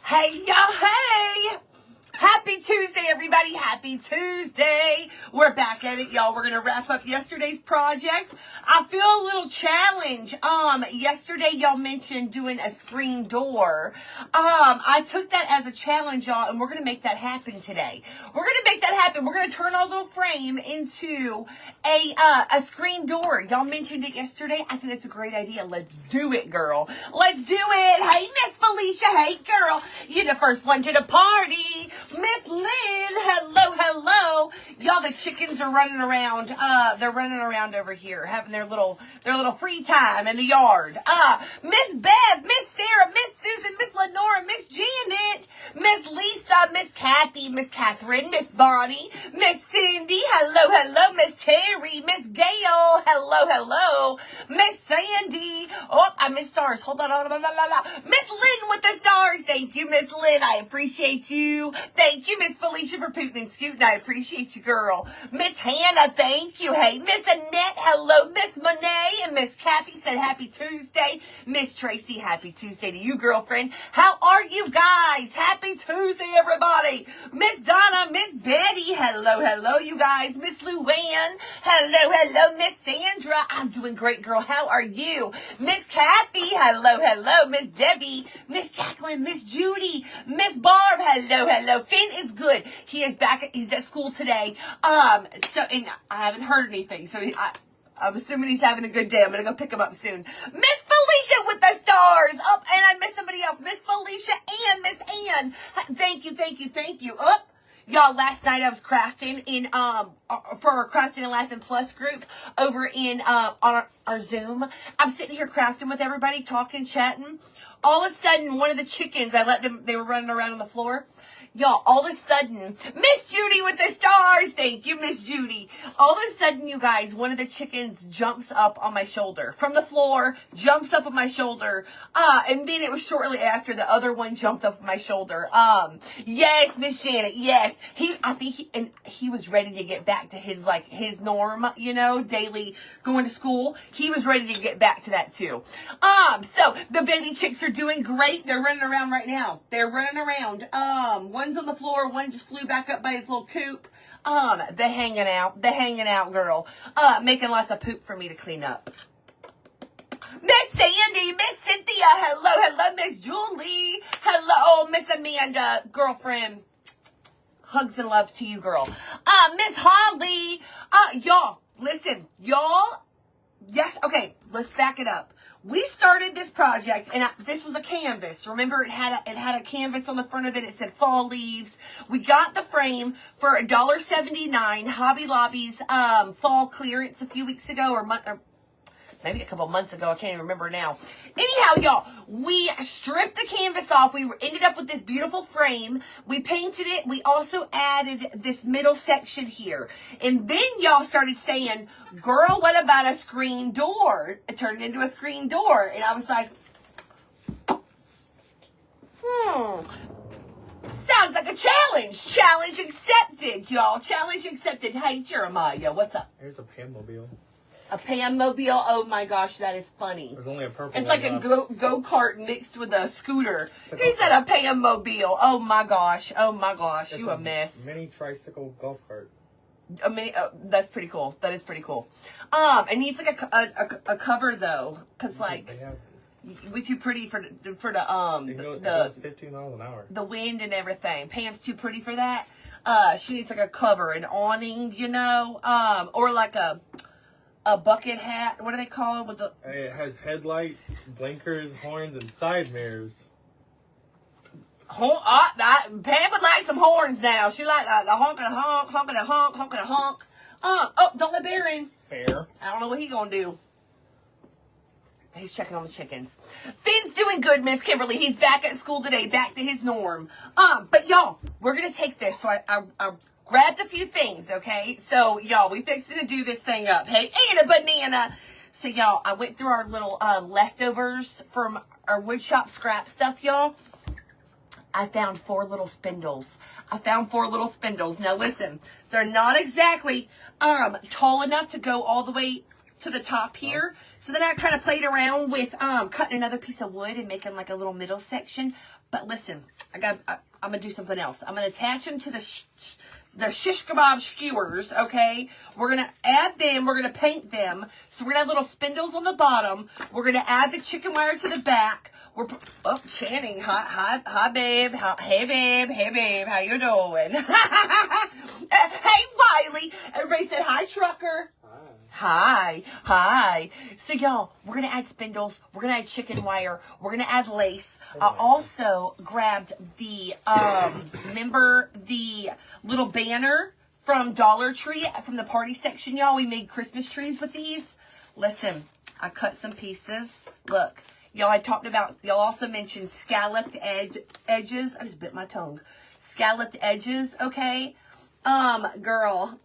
Hey, y'all, hey! Happy Tuesday, everybody. Happy Tuesday. We're back at it, y'all. We're going to wrap up yesterday's project. I feel a little challenge. Yesterday, y'all mentioned doing a screen door. I took that as a challenge, y'all, and we're going to make that happen today. We're going to make that happen. We're going to turn our little frame into a screen door. Y'all mentioned it yesterday. I think that's a great idea. Let's do it, girl. Let's do it. Hey, Miss Felicia. Hey, girl. You're the first one to the party. Miss Lynn, hello, hello. Y'all, the chickens are running around. They're running around over here, having their little free time in the yard. Miss Bev, Miss Sarah, Miss Susan, Miss Lenora, Miss Janet, Miss Lisa, Miss Kathy, Miss Catherine, Miss Bonnie, Miss Cindy, hello, hello, Miss Terry, Miss Gail, hello, hello, Miss Sandy. Oh, I missed stars. Hold on. Miss Lynn with the stars. Thank you, Miss Lynn. I appreciate you. Thank you, Miss Felicia, for pooting and scooting. I appreciate you, girl. Miss Hannah, thank you. Hey, Miss Annette, hello. Miss Monet and Miss Kathy said happy Tuesday. Miss Tracy, happy Tuesday to you, girlfriend. How are you guys? Happy Tuesday, everybody. Miss Donna, Miss Betty, hello, hello, you guys. Miss Luann, hello, hello. Miss Sandra, I'm doing great, girl. How are you? Miss Kathy, hello, hello. Miss Debbie, Miss Jacqueline, Miss Judy, Miss Barb, hello, hello. Finn is good. He is back. He's at school today. And I haven't heard anything. So I'm assuming he's having a good day. I'm going to go pick him up soon. Miss Felicia with the stars. Oh, and I missed somebody else. Miss Felicia and Miss Ann. Thank you, thank you, thank you. Oh, y'all, last night I was crafting for our Crafting and Laughing Plus group over in, on our Zoom. I'm sitting here crafting with everybody, talking, chatting. All of a sudden, one of the chickens, they were running around on the floor. Y'all, all of a sudden, Miss Judy with the stars. Thank you, Miss Judy. All of a sudden, you guys, one of the chickens jumps up on my shoulder. From the floor, jumps up on my shoulder. And then it was shortly after the other one jumped up on my shoulder. Yes, Miss Janet, yes. I think he was ready to get back to his norm, daily going to school. He was ready to get back to that too. So the baby chicks are doing great. They're running around right now. They're running around. One's on the floor. One just flew back up by his little coop. They're hanging out, girl. Making lots of poop for me to clean up. Miss Sandy, Miss Cynthia, hello, Miss Julie, hello, Miss Amanda, girlfriend. Hugs and loves to you, girl. Miss Holly, y'all, listen, y'all. Yes, okay, let's back it up. We started this project, and this was a canvas. Remember, it had a canvas on the front of it. It said fall leaves. We got the frame for $1.79. Hobby Lobby's fall clearance a few weeks ago, or maybe a couple months ago. I can't even remember now. Anyhow, y'all, we stripped the canvas off. We ended up with this beautiful frame. We painted it. We also added this middle section here. And then y'all started saying, girl, what about a screen door? It turned into a screen door. And I was like, sounds like a challenge. Challenge accepted, y'all. Challenge accepted. Hey, Jeremiah, what's up? Here's a Pam-mobile. A Pam-mobile? Oh my gosh, that is funny. There's only a purple It's one like a left. go-kart mixed with a scooter. It's He said a Pam-mobile. Oh my gosh. It's You a mess. Mini tricycle golf cart. That's pretty cool. That is pretty cool. It needs like a cover though, cause we're too pretty for the It goes 15 miles an hour. The wind and everything. Pam's too pretty for that. She needs like a cover, an awning, or like a bucket hat. What do they call it? With the It has headlights, blinkers, horns, and side mirrors. Pam would like some horns now. She like the honk and a honk, honk and a honk, honk and a honk. Don't let Bear in. Bear. I don't know what he gonna do. He's checking on the chickens. Finn's doing good, Miss Kimberly. He's back at school today, back to his norm. But y'all, we're gonna take this. So I grabbed a few things, okay? So y'all, we fixing to do this thing up. Hey, and a banana. So y'all, I went through our little leftovers from our woodshop scrap stuff, y'all. I found 4 little spindles. Now listen, they're not exactly tall enough to go all the way to the top here. So then I kind of played around with cutting another piece of wood and making like a little middle section. But listen, I'm gonna do something else. I'm gonna attach them to the shish kebab skewers, okay? We're gonna add them, we're gonna paint them. So we're gonna have little spindles on the bottom. We're gonna add the chicken wire to the back. Oh, Channing, hi, babe. Hey, babe, how you doing? Hey, Wiley. Everybody said hi, trucker. Hi. So, y'all, we're going to add spindles. We're going to add chicken wire. We're going to add lace. I also grabbed the, remember the little banner from Dollar Tree from the party section, y'all? We made Christmas trees with these. Listen, I cut some pieces. Look, y'all, y'all also mentioned scalloped edges. I just bit my tongue. Scalloped edges, okay? Girl,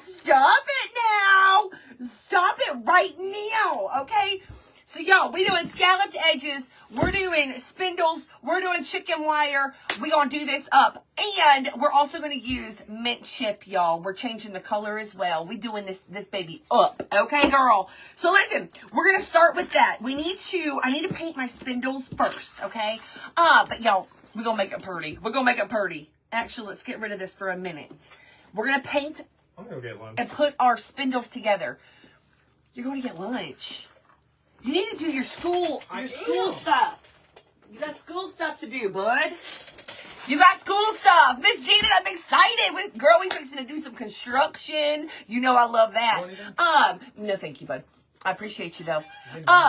stop it now. Stop it right now, okay? So, y'all, we doing scalloped edges. We're doing spindles. We're doing chicken wire. We gonna do this up. And we're also gonna use mint chip, y'all. We're changing the color as well. We doing this baby up, okay, girl? So, listen, we're gonna start with that. I need to paint my spindles first, okay? But, y'all, we're gonna make it pretty. Actually, let's get rid of this for a minute. We're going to paint and put our spindles together. You're going to get lunch. You need to do your school stuff. You got school stuff to do, bud. You got school stuff. Miss Gina, I'm excited. We fixing to do some construction. You know I love that. No, thank you, bud. I appreciate you, though.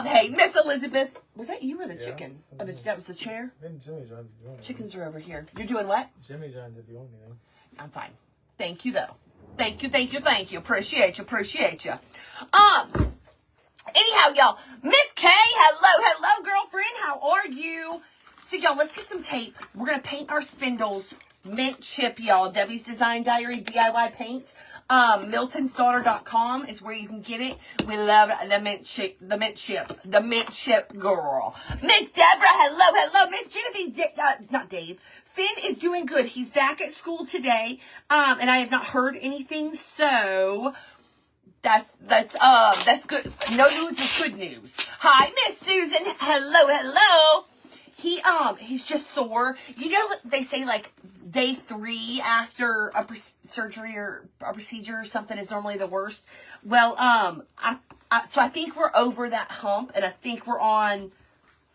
Hey, Miss Elizabeth. Was that you or the chicken? Oh, that was the chair? Maybe Jimmy John's if you want. Chickens are over here. You're doing what? Jimmy John's if you want anything. I'm fine. Thank you, though. Thank you. Appreciate you. Anyhow, y'all. Miss K, hello, girlfriend. How are you? So, y'all, let's get some tape. We're going to paint our spindles. Mint chip, y'all. Debbie's Design Diary DIY paints. MiltonsDaughter.com is where you can get it. We love the mint chip, girl. Miss Deborah, hello. Miss Genevieve, not Dave. Finn is doing good. He's back at school today, and I have not heard anything, so that's good. No news is good news. Hi, Miss Susan. Hello. He's just sore. You know, they say like day 3 after a surgery or a procedure or something is normally the worst. Well, so I think we're over that hump, and I think we're on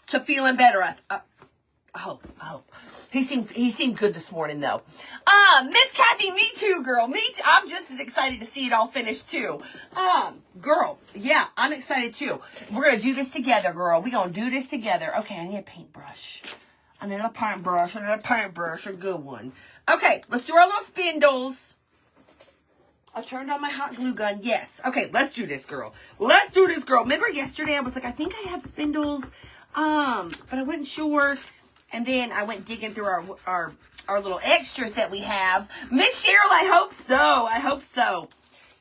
to feeling better. I hope. He seemed good this morning, though. Miss Kathy, me too, girl. Me too. I'm just as excited to see it all finished, too. Girl, yeah, I'm excited, too. We're going to do this together, girl. We're going to do this together. Okay, I need a paintbrush. A good one. Okay, let's do our little spindles. I turned on my hot glue gun. Yes. Okay, let's do this, girl. Remember yesterday I was like, I think I have spindles, but I wasn't sure. And then I went digging through our little extras that we have. Miss Cheryl, I hope so.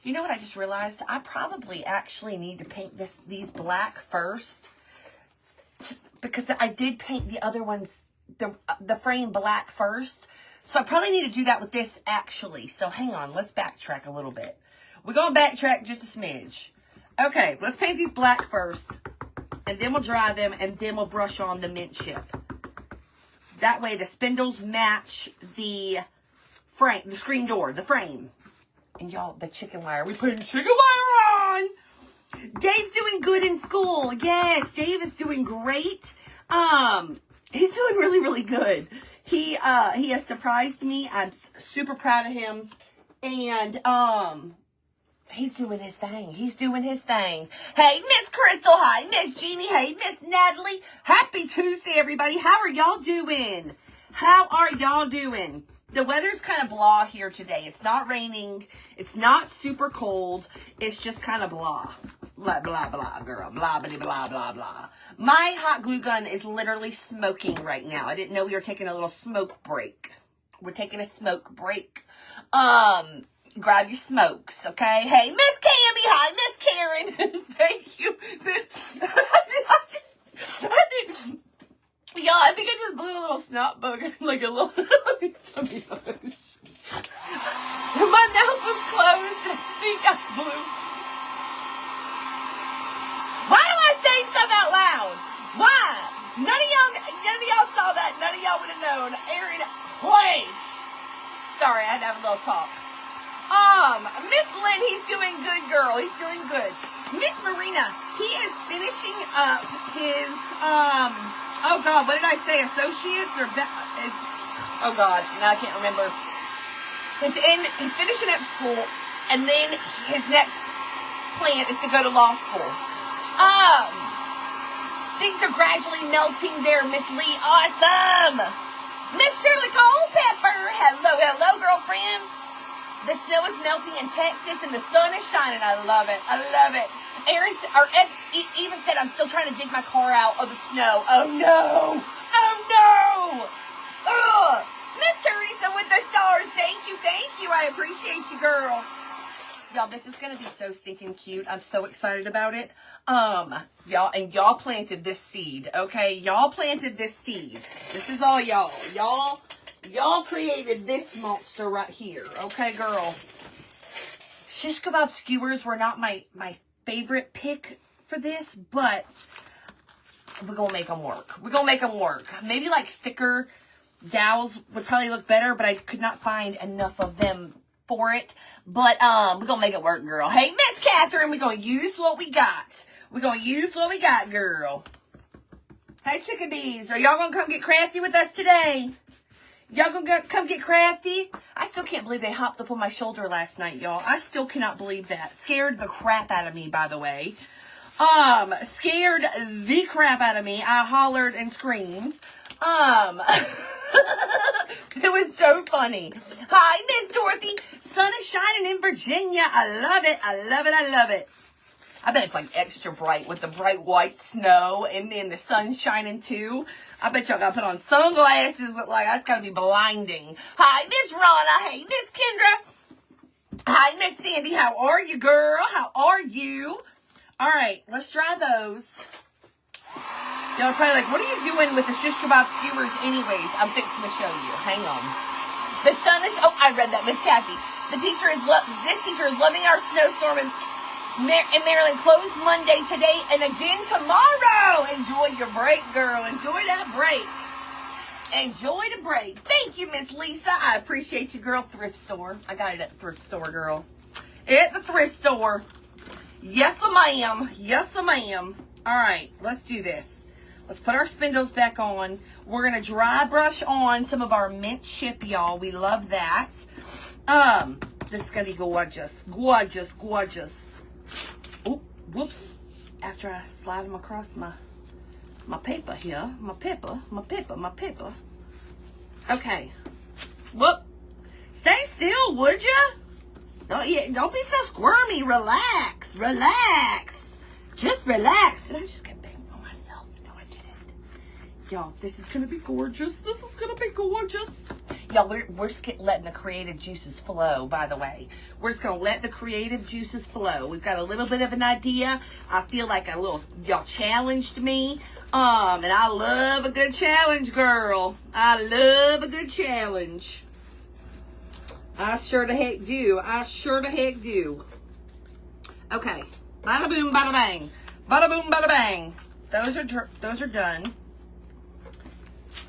You know what I just realized? I probably actually need to paint these black first. Because I did paint the other ones, the frame black first. So I probably need to do that with this actually. So hang on, let's backtrack a little bit. We're going to backtrack just a smidge. Okay, let's paint these black first. And then we'll dry them, and then we'll brush on the mint chip. That way the spindles match the frame, the screen door, the frame. And y'all, the chicken wire. We putting chicken wire on. Dave's doing good in school. Yes, Dave is doing great. He's doing really, really good. He has surprised me. I'm super proud of him. And he's doing his thing. Hey, Miss Crystal. Hi, Miss Jeannie. Hey, Miss Natalie. Happy Tuesday, everybody. How are y'all doing? The weather's kind of blah here today. It's not raining. It's not super cold. It's just kind of blah. Blah, blah, blah, girl. Blah, blah, blah, blah, blah. My hot glue gun is literally smoking right now. I didn't know we were taking a little smoke break. We're taking a smoke break. Grab your smokes, okay? Hey, Miss Cammy. Hi, Miss Karen. Thank you, Miss. I think I just blew a little snot booger, like a little. My mouth was closed. I think I blew. Why do I say stuff out loud? Why? None of y'all saw that. None of y'all would have known. Aaron, please. Sorry, I had to have a little talk. Miss Lynn, he's doing good, girl. He's doing good. Miss Marina, he is finishing up his, oh God, what did I say? Associates or, oh God, now I can't remember. He's finishing up school, and then his next plan is to go to law school. Things are gradually melting there, Miss Lee. Awesome. Miss Shirley Culpepper. Hello, girlfriend. The snow is melting in Texas and the sun is shining. I love it. Eva said I'm still trying to dig my car out of the snow. Oh no. Ugh. Miss Teresa with the stars. Thank you. I appreciate you, girl. Y'all, this is gonna be so stinking cute. I'm so excited about it. Y'all planted this seed, okay? Y'all planted this seed. This is all y'all. Y'all created this monster right here, okay, girl? Shish kebab skewers were not my favorite pick for this, but we're gonna make them work. Maybe like thicker dowels would probably look better, but I could not find enough of them for it. But we're gonna make it work, girl. Hey, Miss Catherine, we're gonna use what we got. Girl. Hey, chickadees, are y'all gonna come get crafty with us today? Y'all gonna come get crafty? I still can't believe they hopped up on my shoulder last night, y'all. I still cannot believe that. Scared the crap out of me, by the way. Scared the crap out of me. I hollered and screamed. It was so funny. Hi, Miss Dorothy. Sun is shining in Virginia. I love it. I bet it's like extra bright with the bright white snow and then the sun shining too. I bet y'all gotta put on sunglasses. Like, that's gotta be blinding. Hi, Miss Ronna. Hey, Miss Kendra. Hi, Miss Sandy. How are you, girl? All right, let's try those. Y'all are probably like, what are you doing with the shish kebab skewers anyways? I'm fixing to show you. Hang on. The sun is... Oh, I read that, Miss Kathy. This teacher is loving our snowstorm in Maryland. Closed Monday, today, and again tomorrow. Enjoy your break, girl. Enjoy that break. Enjoy the break. Thank you, Miss Lisa. I appreciate you, girl. Thrift store. I got it at the thrift store, girl. At the thrift store. Yes, ma'am. All right, let's do this. Let's put our spindles back on. We're going to dry brush on some of our mint chip, y'all. We love that. This is going to be gorgeous. Oh, whoops. After I slide them across my paper here. My paper. Okay. Whoop. Stay still, would ya? Don't be so squirmy. Relax. Just relax. Did I just get banged on myself? No, I didn't. Y'all, this is going to be gorgeous. Y'all, we're just letting the creative juices flow, by the way. We're just going to let the creative juices flow. We've got a little bit of an idea. I feel like y'all challenged me. And I love a good challenge, girl. I love a good challenge. I sure the heck do. Okay. Bada boom, bada bang. Bada boom, bada bang. Those are done.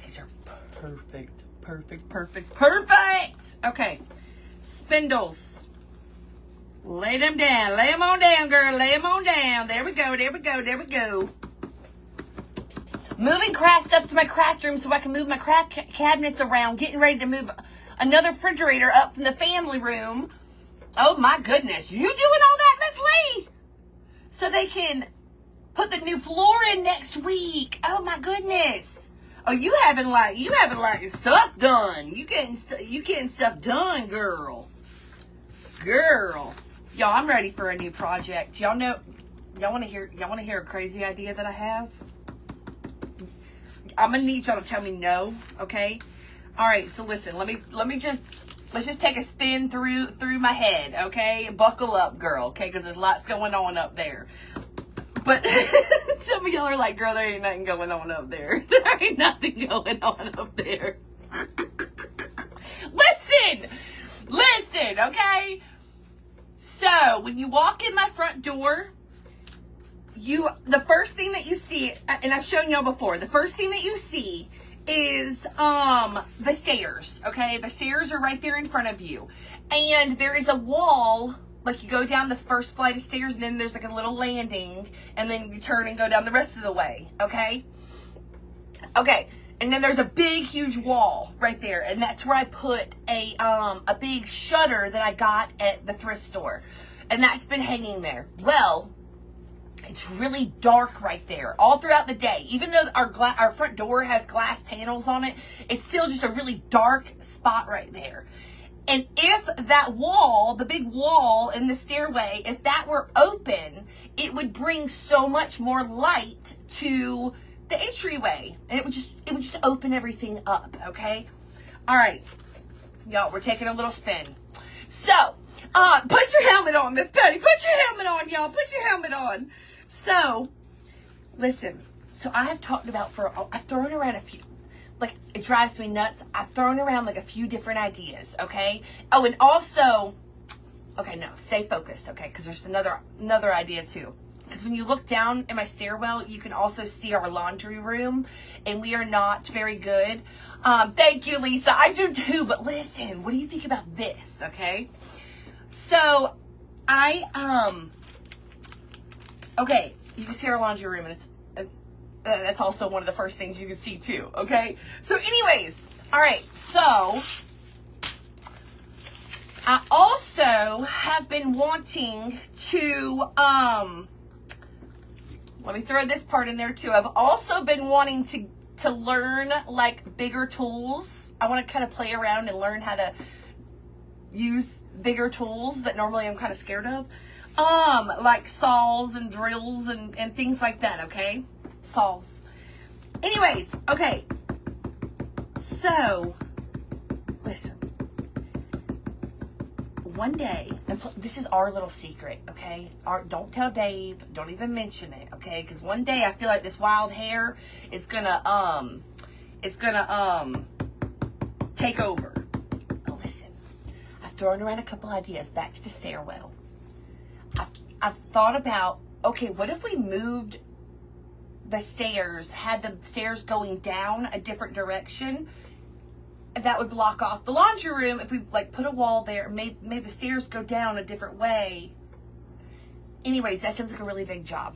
These are perfect. Okay. Spindles. Lay them down. Lay them on down, girl. Lay them on down. There we go. Moving crafts up to my craft room so I can move my craft cabinets around. Getting ready to move another refrigerator up from the family room. Oh my goodness. You doing all that, Miss Lee? So they can put the new floor in next week. Oh my goodness. Oh, you having like stuff done. You getting stuff done, girl. Y'all, I'm ready for a new project. Y'all want to hear a crazy idea that I have? I'm gonna need y'all to tell me no, okay? All right, so listen, let's just take a spin through my head, okay? Buckle up, girl, okay? Because there's lots going on up there. But some of y'all are like, girl, there ain't nothing going on up there. There ain't nothing going on up there. Listen, okay? So, when you walk in my front door, the first thing that you see, and I've shown y'all before, the first thing that you see is the stairs, okay? The stairs are right there in front of you. And there is a wall, like you go down the first flight of stairs, and then there's like a little landing, and then you turn and go down the rest of the way, okay? Okay, and then there's a big, huge wall right there, and that's where I put a big shutter that I got at the thrift store, and that's been hanging there. Well, it's really dark right there all throughout the day. Even though our front door has glass panels on it, it's still just a really dark spot right there. And if that wall, the big wall in the stairway, if that were open, it would bring so much more light to the entryway, and it would just open everything up. Okay, all right, y'all, we're taking a little spin. So, put your helmet on, Miss Patty. Put your helmet on, y'all. Put your helmet on. So, listen. So I have talked about I've thrown around a few. Like, it drives me nuts. I've thrown around like a few different ideas. Okay. Oh, and also, okay, no, stay focused. Okay, because there's another idea too. Because when you look down in my stairwell, you can also see our laundry room, and we are not very good. Thank you, Lisa. I do too, but listen, what do you think about this, okay? So, okay, you can see our laundry room, and it's that's also one of the first things you can see too, okay? So anyways, all right, so I also have been wanting to, let me throw this part in there too. I've also been wanting to learn like bigger tools. I want to kind of play around and learn how to use bigger tools that normally I'm kind of scared of. Like saws and drills and things like that, okay? Saws. Anyways, okay. So, listen. One day, and this is our little secret, okay? Don't tell Dave. Don't even mention it, okay? Because one day I feel like this wild hair is gonna take over. But listen, I've thrown around a couple ideas. Back to the stairwell. I've thought about, okay, what if we moved the stairs, had the stairs going down a different direction? That would block off the laundry room. If we like put a wall there, made the stairs go down a different way. Anyways, that sounds like a really big job.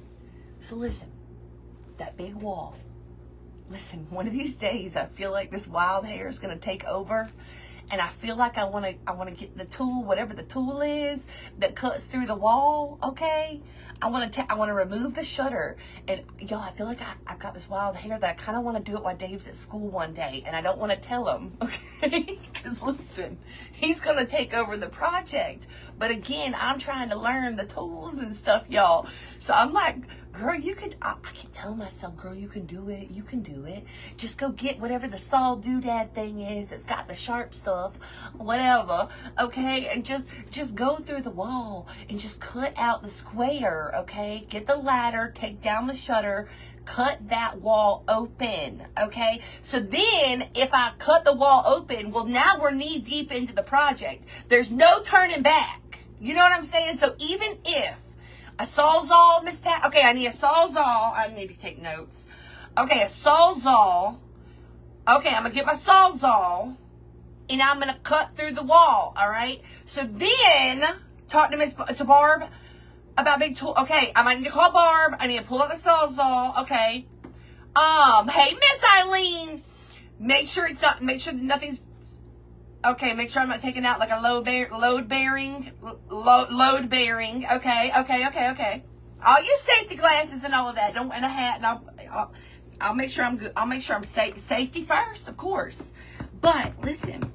So listen, that big wall. Listen, one of these days I feel like this wild hair is gonna take over, and I feel like I wanna get the tool, whatever the tool is that cuts through the wall. Okay, I wanna remove the shutter, and y'all, I feel like I got this wild hair that I kind of want to do it while Dave's at school one day, and I don't want to tell him, okay? Because listen, he's gonna take over the project, but again, I'm trying to learn the tools and stuff, y'all. So I'm like, girl, you could. I keep telling myself, girl, you can do it. You can do it. Just go get whatever the saw doodad thing is that's got the sharp stuff, whatever, okay? And just go through the wall and just cut out the square, okay? Get the ladder, take down the shutter, cut that wall open, okay? So then, if I cut the wall open, well, now we're knee deep into the project. There's no turning back. You know what I'm saying? So even if a Sawzall, Miss Pat. Okay, I need a Sawzall. I need to take notes. Okay, a Sawzall. Okay, I'm going to get my Sawzall, and I'm going to cut through the wall, all right? So then, talk to Barb about big tool. Okay, I might need to call Barb. I need to pull out the Sawzall. Okay. Hey, Miss Eileen. Make sure nothing's. Okay, make sure I'm not taking out like a load bearing. Okay. I'll use safety glasses and all of that. And a hat, and I'll make sure I'm good. I'll make sure I'm safety first, of course. But listen.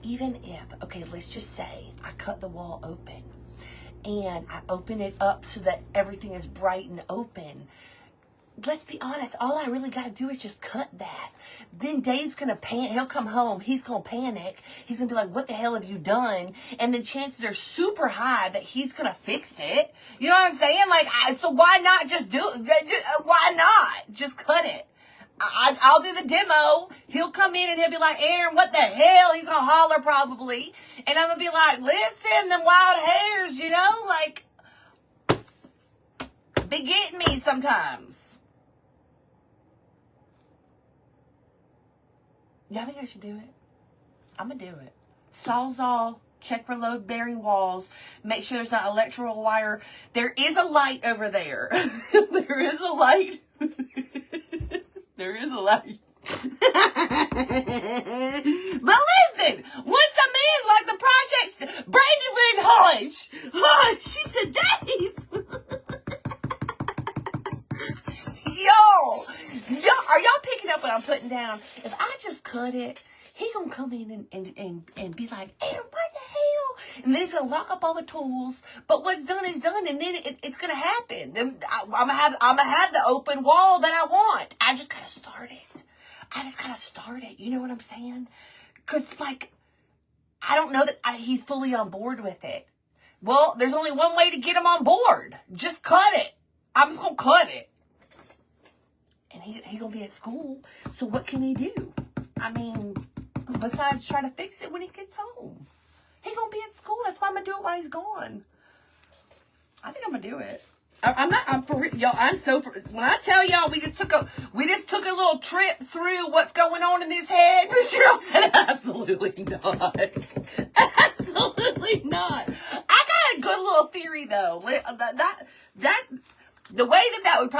Even if, okay, let's just say I cut the wall open and I open it up so that everything is bright and open. Let's be honest, all I really got to do is just cut that. Then Dave's going to panic. He'll come home. He's going to panic. He's going to be like, what the hell have you done? And the chances are super high that he's going to fix it. You know what I'm saying? Like, so why not just do it? Why not? Just cut it. I'll do the demo. He'll come in and he'll be like, Aaron, what the hell? He's going to holler probably. And I'm going to be like, listen, them wild hairs, you know, like, be getting me sometimes. Y'all think I should do it? I'm going to do it. Sawzall, check for load-bearing walls. Make sure there's not electrical wire. There is a light over there. There is a light. There is a light. But listen, once I'm in, like the projects, Brandy went, hush, hush. She said, Dave. Yo, are y'all picking up what I'm putting down? If I just cut it, he gonna come in and be like, hey, what the hell? And then he's gonna lock up all the tools. But what's done is done, and then it's gonna happen. Then I'm gonna have the open wall that I want. I just gotta start it. You know what I'm saying? Cause like, I don't know that he's fully on board with it. Well, there's only one way to get him on board. Just cut it. I'm just gonna cut it. And he gonna be at school. So what can he do? I mean, besides try to fix it when he gets home. He gonna be at school. That's why I'm gonna do it while he's gone. I think I'm gonna do it. I'm for real, y'all. When I tell y'all, we just took a little trip through what's going on in this head. Miss Cheryl said, absolutely not. Absolutely not. I got a good little theory though. The way that would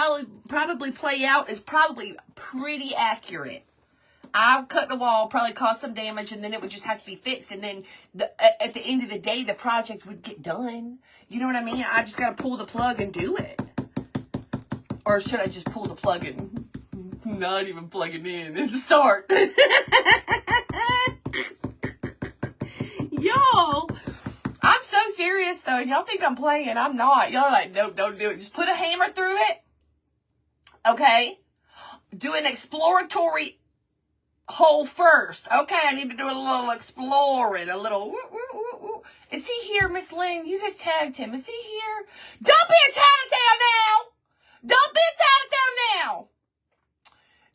probably play out is probably pretty accurate. I'll cut the wall, probably cause some damage, and then it would just have to be fixed. And then at the end of the day, the project would get done. You know what I mean? I just got to pull the plug and do it. Or should I just pull the plug and not even plug it in and start? Y'all, I'm so serious, though. Y'all think I'm playing. I'm not. Y'all are like, nope, don't do it. Just put a hammer through it. Okay? Do an exploratory hole first. Okay, I need to do a little exploring, a little. Is he here, Miss Lynn? You just tagged him. Is he here? Don't be a tattletale now. Don't be a tattletale now.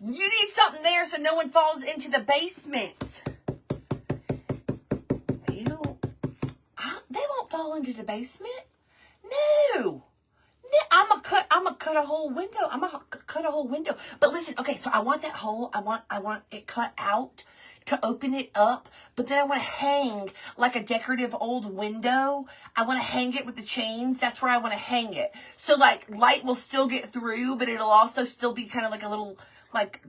You need something there so no one falls into the basement. They won't fall into the basement. No. I'm gonna cut a whole window. I'm gonna cut a whole window. But listen, okay, so I want that hole. I want it cut out to open it up. But then I want to hang like a decorative old window. I want to hang it with the chains. That's where I want to hang it. So like light will still get through, but it'll also still be kind of like a little like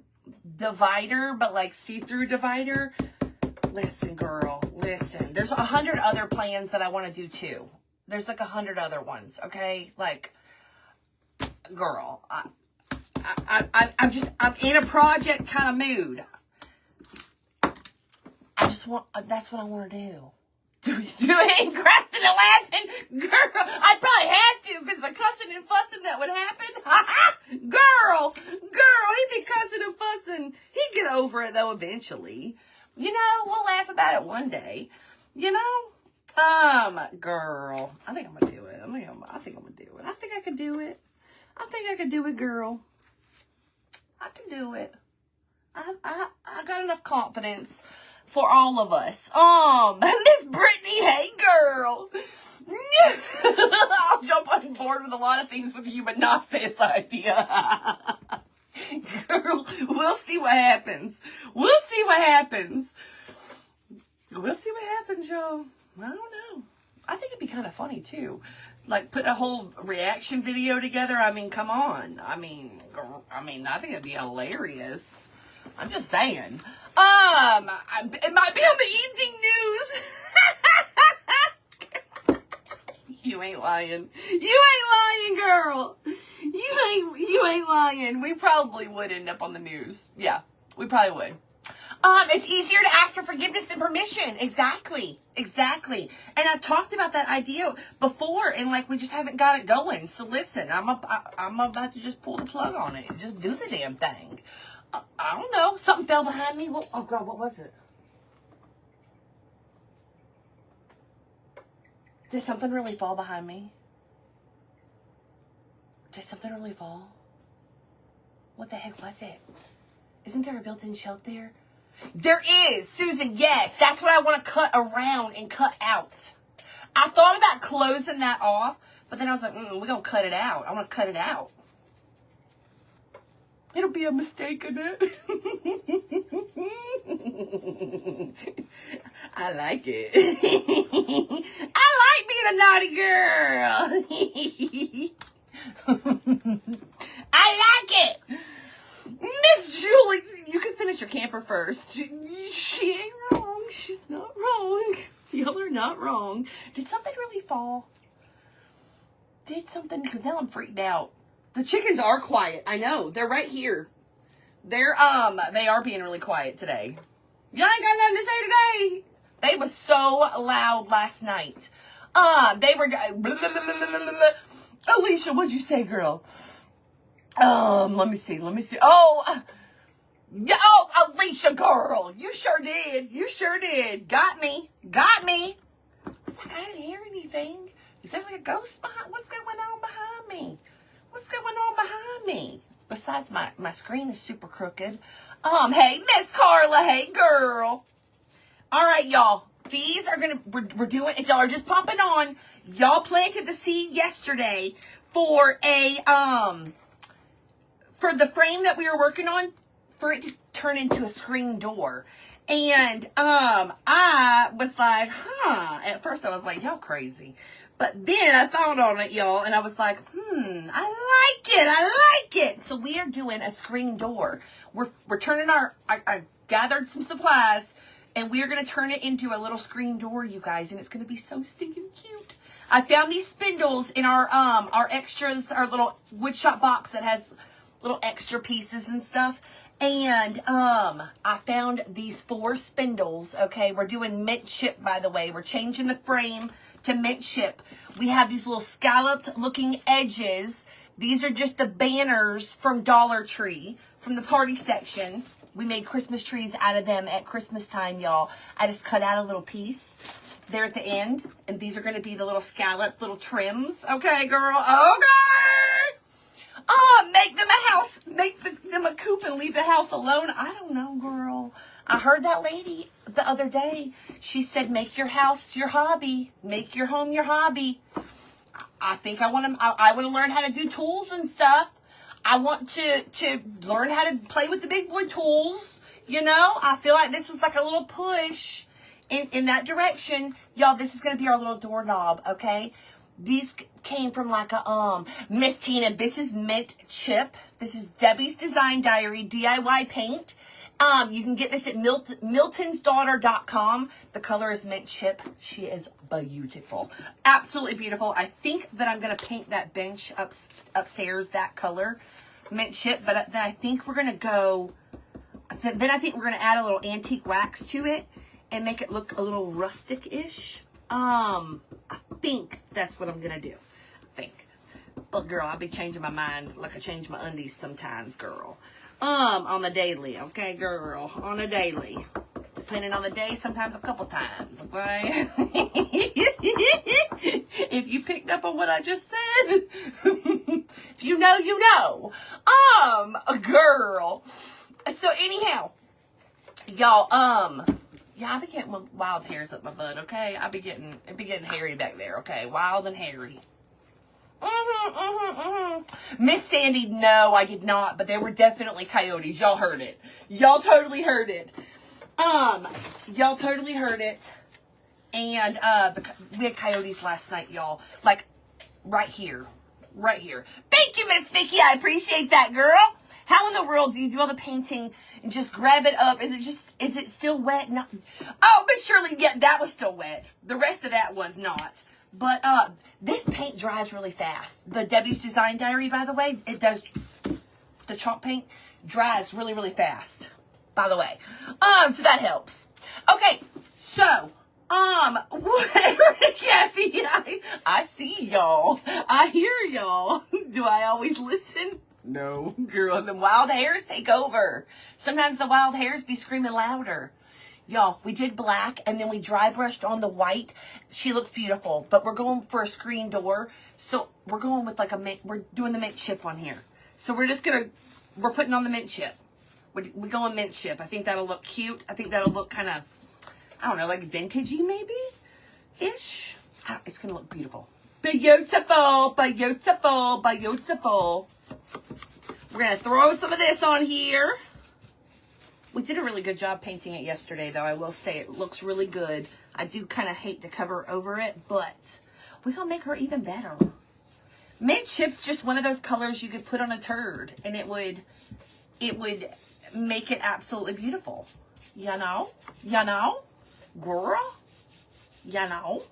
divider, but like see-through divider. Listen, girl, listen. There's 100 other plans that I want to do too. There's like 100 other ones, okay? Like, girl, I'm in a project kind of mood. That's what I want to do. Doing crafting and laughing, girl. I'd probably have to because the cussing and fussing that would happen. Girl, he'd be cussing and fussing. He'd get over it though eventually. You know, we'll laugh about it one day. You know. Girl, I think I'm gonna do it. I think I'm gonna do it. I think I can do it. I think I can do it, girl. I can do it. I got enough confidence for all of us. Miss Brittany, hey, girl. I'll jump on board with a lot of things with you, but not this idea. Girl, we'll see what happens. We'll see what happens. We'll see what happens, y'all. I don't know. I think it'd be kind of funny, too. Like, put a whole reaction video together. I mean, come on. I mean, I think it'd be hilarious. I'm just saying. It might be on the evening news. You ain't lying. You ain't lying, girl. You ain't lying. We probably would end up on the news. Yeah, we probably would. It's easier to ask for forgiveness than permission. Exactly. And I've talked about that idea before, and like we just haven't got it going. So listen, I'm about to just pull the plug on it and just do the damn thing. I don't know. Something fell behind me. Oh God, what was it? Did something really fall behind me? Did something really fall? What the heck was it? Isn't there a built-in shelf there? There is, Susan, yes. That's what I want to cut around and cut out. I thought about closing that off, But then I was like, we're going to cut it out. I want to cut it out. It'll be a mistake in it. I like it. I like being a naughty girl. I like it. Miss Julie, you can finish your camper first. She ain't wrong. She's not wrong. Y'all are not wrong. Did something really fall? Did something? Because now I'm freaked out. The chickens are quiet. I know. They're right here. They are being really quiet today. Y'all ain't got nothing to say today. They was so loud last night. They were, Alicia, what'd you say, girl? Let me see. Oh, Alicia, girl, you sure did. Got me. It's like I didn't hear anything. Is there like a ghost behind? What's going on behind me? Besides, my screen is super crooked. Hey, Miss Carla. Hey, girl. All right, y'all. These are we're doing, if y'all are just popping on, y'all planted the seed yesterday for for the frame that we were working on, for it to turn into a screen door. And, I was like, at first I was like, y'all crazy. But then I thought on it, y'all, and I was like, I like it. So we are doing a screen door. We're turning I gathered some supplies, and we are going to turn it into a little screen door, you guys, and it's going to be so stinking cute. I found these spindles in our extras, our little woodshop box that has little extra pieces and stuff. And I found these 4 spindles. Okay, we're doing mint chip, by the way. We're changing the frame to mint chip. We have these little scalloped looking edges. These are just the banners from Dollar Tree, from the party section. We made Christmas trees out of them at Christmas time, y'all. I just cut out a little piece there at the end, and these are going to be the little scalloped little trims. Okay, girl. Okay. Make them a house, make them a coop and leave the house alone. I don't know, girl. I heard that lady the other day. She said, make your house your hobby. Make your home your hobby. I think I want to learn how to do tools and stuff. I want to learn how to play with the big boy tools. You know, I feel like this was like a little push in that direction. Y'all, this is going to be our little doorknob, okay? These came from like a, Miss Tina, this is mint chip. This is Debbie's Design Diary DIY paint. You can get this at miltonsdaughter.com. The color is mint chip. She is beautiful. Absolutely beautiful. I think that I'm going to paint that bench upstairs that color, mint chip. But then I think we're going to go, then I think we're going to add a little antique wax to it and make it look a little rustic-ish. I think that's what I'm going to do. But girl, I'll be changing my mind like I change my undies sometimes, girl. On the daily, okay, girl? On a daily. Depending on the day, sometimes a couple times, okay? If you picked up on what I just said, if you know, you know. Girl. So anyhow, y'all, yeah, I be getting wild hairs up my butt, okay? It be getting hairy back there, okay? Wild and hairy. Miss Sandy, no, I did not, but there were definitely coyotes. Y'all heard it. Y'all totally heard it. Y'all totally heard it. And we had coyotes last night, y'all. Like right here. Thank you, Miss Vicky. I appreciate that, girl. How in the world do you do all the painting and just grab it up? Is it still wet? No. Oh, Miss Shirley, yeah, that was still wet. The rest of that was not. But this paint dries really fast. The Debbie's Design Diary, by the way, it does, the chalk paint dries really, really fast, by the way. So that helps. Okay, so, Kathy, I see y'all. I hear y'all. Do I always listen? No, girl, the wild hairs take over. Sometimes the wild hairs be screaming louder. Y'all, we did black, and then we dry brushed on the white. She looks beautiful, but we're going for a screen door. So we're going with like we're doing the mint chip on here. So we're putting on the mint chip. We're going mint chip. I think that'll look cute. I think that'll look kind of, I don't know, like vintagey maybe? Ish. It's going to look beautiful. Beautiful, beautiful, beautiful. We're going to throw some of this on here. We did a really good job painting it yesterday, though. I will say it looks really good. I do kind of hate to cover over it, but we're going to make her even better. Mint chip's just one of those colors you could put on a turd, and it would make it absolutely beautiful. You know? You know? Girl? You know?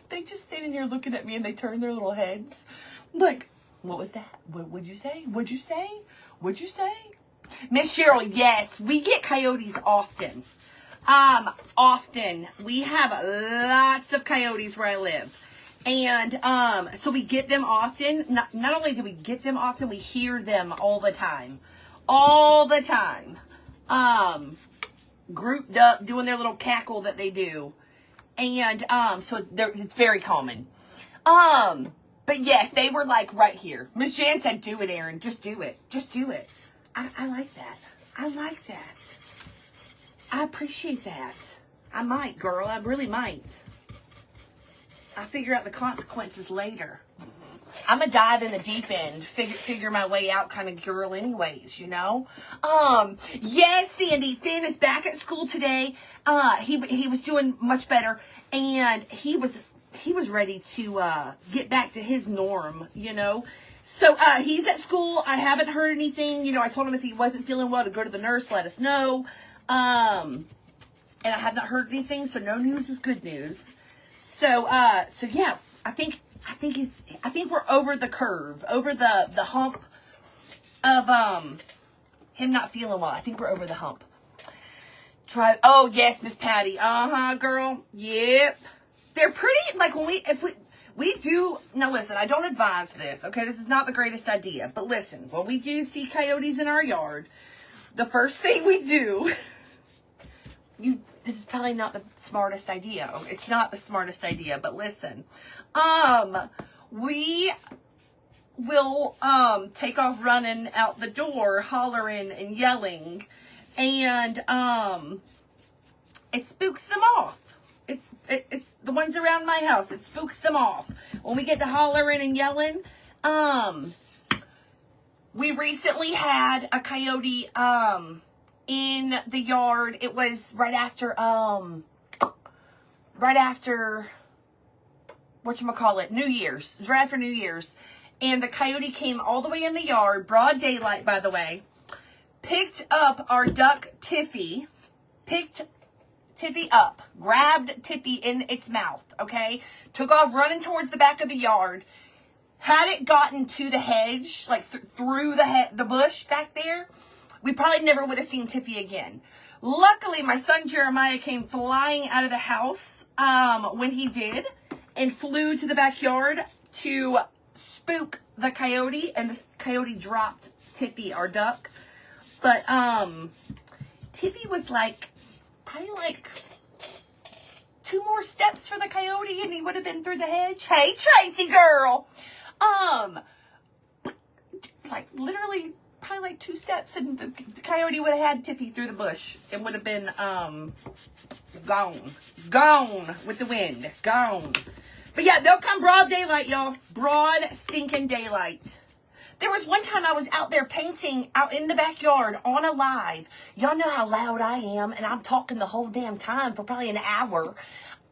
They just standing here looking at me and they turn their little heads. Like, what was that? What'd you say? What'd you say? What'd you say? Miss Cheryl, yes, we get coyotes often. Often. We have lots of coyotes where I live. And so we get them often. Not only do we get them often, we hear them all the time. All the time. Grouped up, doing their little cackle that they do. And so it's very common. But yes, they were like right here. Miss Jan said, do it, Erin. Just do it. Just do it. I like that. I like that. I appreciate that. I might, girl. I really might. I figure out the consequences later. I'm a dive in the deep end, figure my way out kind of girl anyways, you know? Yes, Sandy, Finn is back at school today. He was doing much better, and he was ready to get back to his norm, you know? So he's at school. I haven't heard anything. You know, I told him if he wasn't feeling well to go to the nurse, let us know. And I have not heard anything, so no news is good news. So yeah, I think we're over the curve, over the hump of him not feeling well. I think we're over the hump. Oh yes, Miss Patty. Girl. Yep. They're pretty, like when we do, now listen, I don't advise this, okay? This is not the greatest idea, but listen, when we do see coyotes in our yard, the first thing we do, this is probably not the smartest idea. It's not the smartest idea, but listen. We will take off running out the door, hollering and yelling, and it spooks them off. It's the ones around my house. It spooks them off. When we get to hollering and yelling, we recently had a coyote in the yard. It was right after whatchamacallit, New Year's. It was right after New Year's. And the coyote came all the way in the yard, broad daylight, by the way, picked up our duck, Tiffy, picked Tiffy up, grabbed Tiffy in its mouth, okay? Took off running towards the back of the yard. Had it gotten to the hedge, like through the bush back there, we probably never would have seen Tiffy again. Luckily, my son Jeremiah came flying out of the house when he did and flew to the backyard to spook the coyote, and the coyote dropped Tiffy, our duck. But Tiffy was like, probably like 2 more steps for the coyote and he would have been through the hedge. Hey, Tracy girl. Like literally probably like 2 steps and the coyote would have had Tiffy through the bush. It would have been gone with the wind, gone. But yeah, they'll come broad daylight, y'all. Broad stinking daylight. There was one time I was out there painting out in the backyard on a live. Y'all know how loud I am, and I'm talking the whole damn time for probably an hour.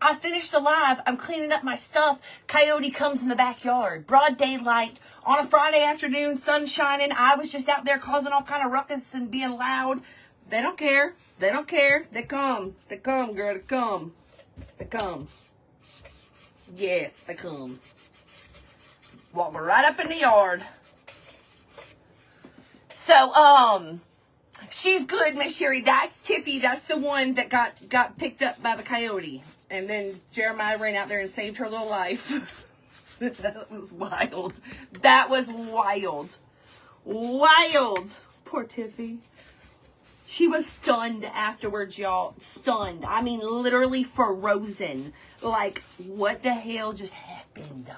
I finished the live. I'm cleaning up my stuff. Coyote comes in the backyard. Broad daylight on a Friday afternoon, sun shining. I was just out there causing all kind of ruckus and being loud. They don't care. They don't care. They come. They come, girl. They come. They come. Yes, they come. Walking right up in the yard. So, she's good, Miss Sherry. That's Tiffy. That's the one that got picked up by the coyote. And then Jeremiah ran out there and saved her little life. That was wild. That was wild. Wild. Poor Tiffy. She was stunned afterwards, y'all. Stunned. I mean, literally frozen. Like, what the hell just happened?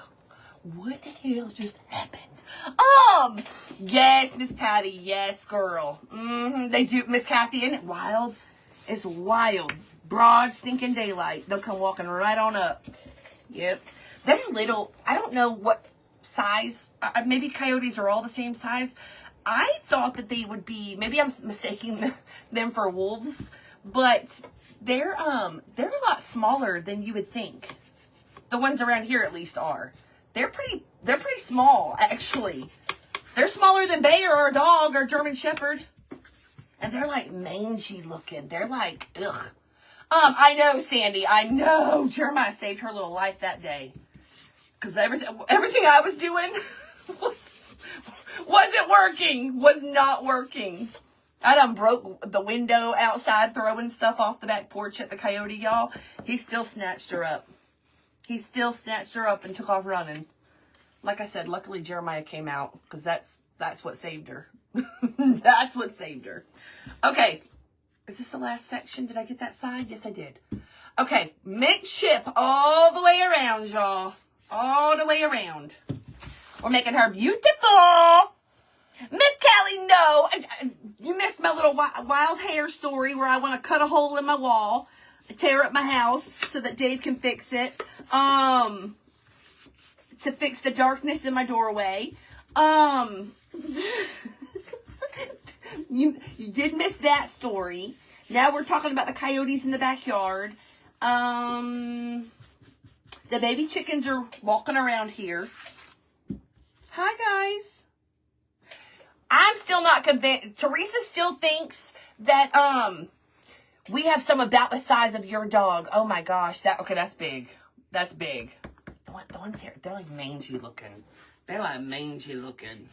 What the hell just happened? Yes, Miss Patty. Yes, girl. They do. Miss Kathy, isn't it wild? It's wild. Broad stinking daylight. They'll come walking right on up. Yep. They're little. I don't know what size. Maybe coyotes are all the same size. I thought that they would be, maybe I'm mistaking them for wolves, but they're a lot smaller than you would think. The ones around here at least are. They're pretty small, actually. They're smaller than Bayer, our dog, our German Shepherd. And they're like mangy looking. They're like, ugh. I know, Sandy. I know. Jeremiah saved her little life that day. Because everything I was doing wasn't working. Was not working. I done broke the window outside throwing stuff off the back porch at the coyote, y'all. He still snatched her up. He still snatched her up and took off running. Like I said, luckily Jeremiah came out because that's what saved her. That's what saved her. Okay. Is this the last section? Did I get that side? Yes, I did. Okay. Mint chip all the way around, y'all. All the way around. We're making her beautiful. Miss Callie, no. You missed my little wild hair story where I want to cut a hole in my wall, tear up my house so that Dave can fix it. To fix the darkness in my doorway. You did miss that story. Now we're talking about the coyotes in the backyard. The baby chickens are walking around here. Hi, guys. I'm still not convinced. Teresa still thinks that we have some about the size of your dog. Oh my gosh, that's big. That's big. The ones here, they're like mangy looking. They're like mangy looking.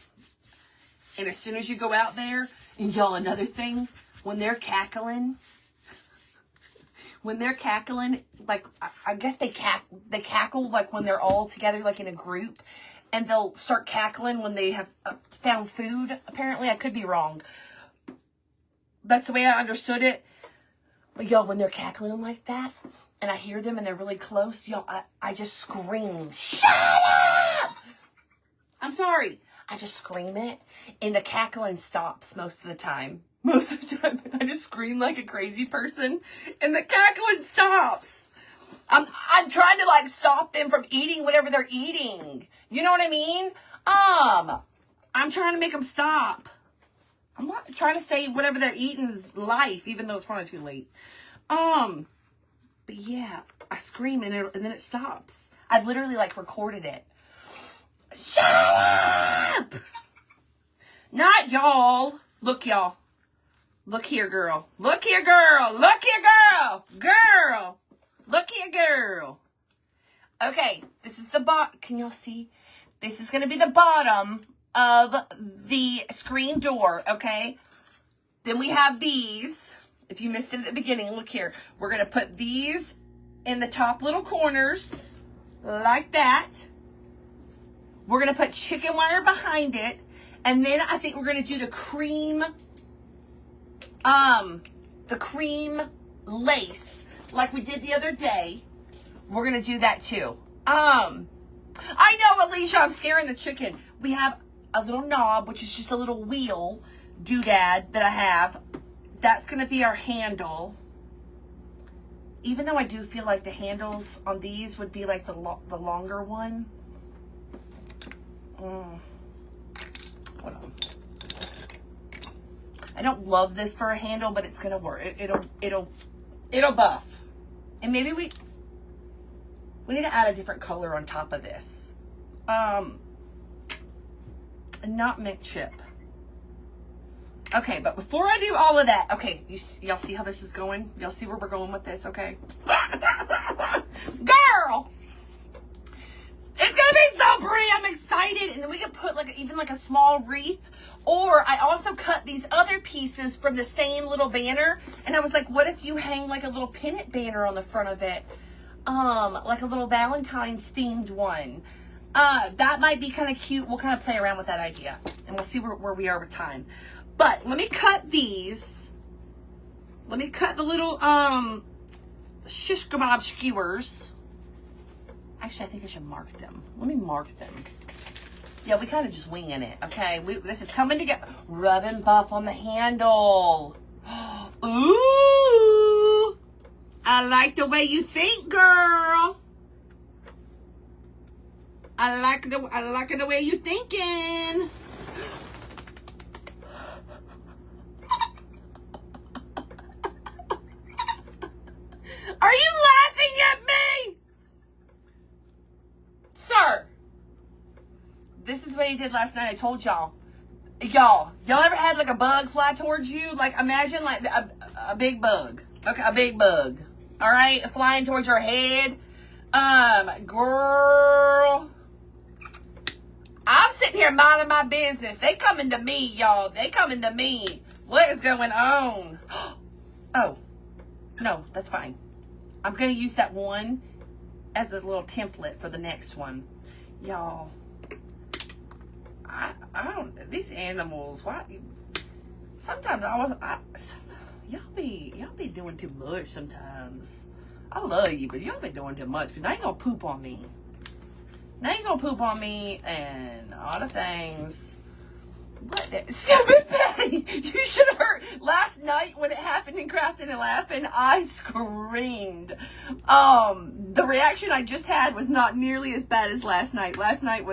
And as soon as you go out there, and y'all, another thing, when they're cackling, like I guess they cackle like when they're all together, like in a group, and they'll start cackling when they have found food. Apparently, I could be wrong. That's the way I understood it. But y'all, when they're cackling like that, and I hear them and they're really close, y'all, I just scream, "Shut up!" I'm sorry. I just scream it, and the cackling stops most of the time. Most of the time, I just scream like a crazy person, and the cackling stops. I'm trying to like stop them from eating whatever they're eating. You know what I mean? I'm trying to make them stop. I'm not trying to say whatever they're eating is life, even though it's probably too late. But yeah, I scream and then it stops. I've literally like recorded it. Shut up! Not y'all. Look, y'all. Look here, girl. Look here, girl. Look here, girl. Girl. Look here, girl. Okay, this is the bottom. Can y'all see? This is going to be the bottom of the screen door, okay? Then we have these. If you missed it at the beginning, look here. We're going to put these in the top little corners like that. We're going to put chicken wire behind it. And then I think we're going to do the cream lace like we did the other day. We're going to do that too. I know, Alicia, I'm scaring the chicken. We have a little knob, which is just a little wheel doodad that I have. That's going to be our handle. Even though I do feel like the handles on these would be like the longer one. Hold on. I don't love this for a handle, but it's gonna work. It'll buff. And maybe we need to add a different color on top of this. Not mint chip. Okay, but before I do all of that, okay, y'all see how this is going? Y'all see where we're going with this, okay? Girl! It's gonna be so pretty. I'm excited. And then we can put like even like a small wreath. Or I also cut these other pieces from the same little banner. And I was like, what if you hang like a little pennant banner on the front of it? Like a little Valentine's themed one. That might be kind of cute. We'll kind of play around with that idea. And we'll see where we are with time. But let me cut these. Let me cut the little shish kebab skewers. Actually, I think I should mark them. Let me mark them. Yeah, we kind of just winging it, okay? This is coming together. Rub and buff on the handle. Ooh! I like the way you think, girl. I like the way you thinking. Are you laughing at me? Sir. This is what he did last night. I told y'all. Y'all ever had like a bug fly towards you? Like imagine like a big bug. Okay, a big bug. All right, flying towards your head. Girl. I'm sitting here minding my business. They coming to me, y'all. They coming to me. What is going on? Oh, no, that's fine. I'm going to use that one as a little template for the next one. Y'all, I don't, these animals, why? Sometimes y'all be doing too much sometimes. I love you, but y'all be doing too much because now you're going to poop on me. Now you're going to poop on me and all the things. What the? Miss Patty, you should have heard. Last night when it happened in Crafting and Laughing, I screamed. The reaction I just had was not nearly as bad as last night. Last night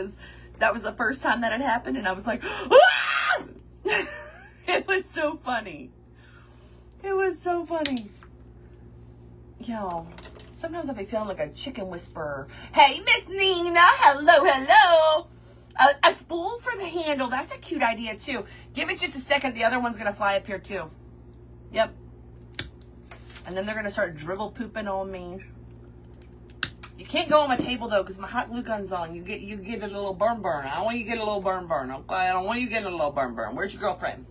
that was the first time that had happened and I was like, ah! It was so funny. It was so funny. Y'all. Sometimes I'll be feeling like a chicken whisperer. Hey, Miss Nina. Hello. A spool for the handle. That's a cute idea, too. Give it just a second. The other one's going to fly up here, too. Yep. And then they're going to start dribble pooping on me. You can't go on my table, though, because my hot glue gun's on. You get a little burn. I don't want you to get a little burn, okay? I don't want you getting a little burn. Where's your girlfriend?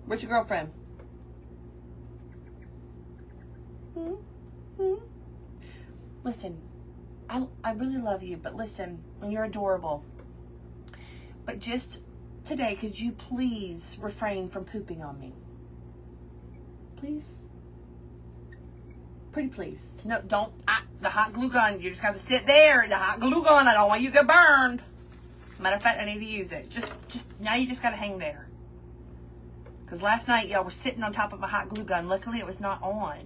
Where's your girlfriend? Listen, I really love you, but listen, you're adorable. But just today, could you please refrain from pooping on me? Please? Pretty please. No, don't. The hot glue gun, you just got to sit there. The hot glue gun, I don't want you to get burned. Matter of fact, I need to use it. Just now you just got to hang there. Because last night, y'all were sitting on top of a hot glue gun. Luckily, it was not on.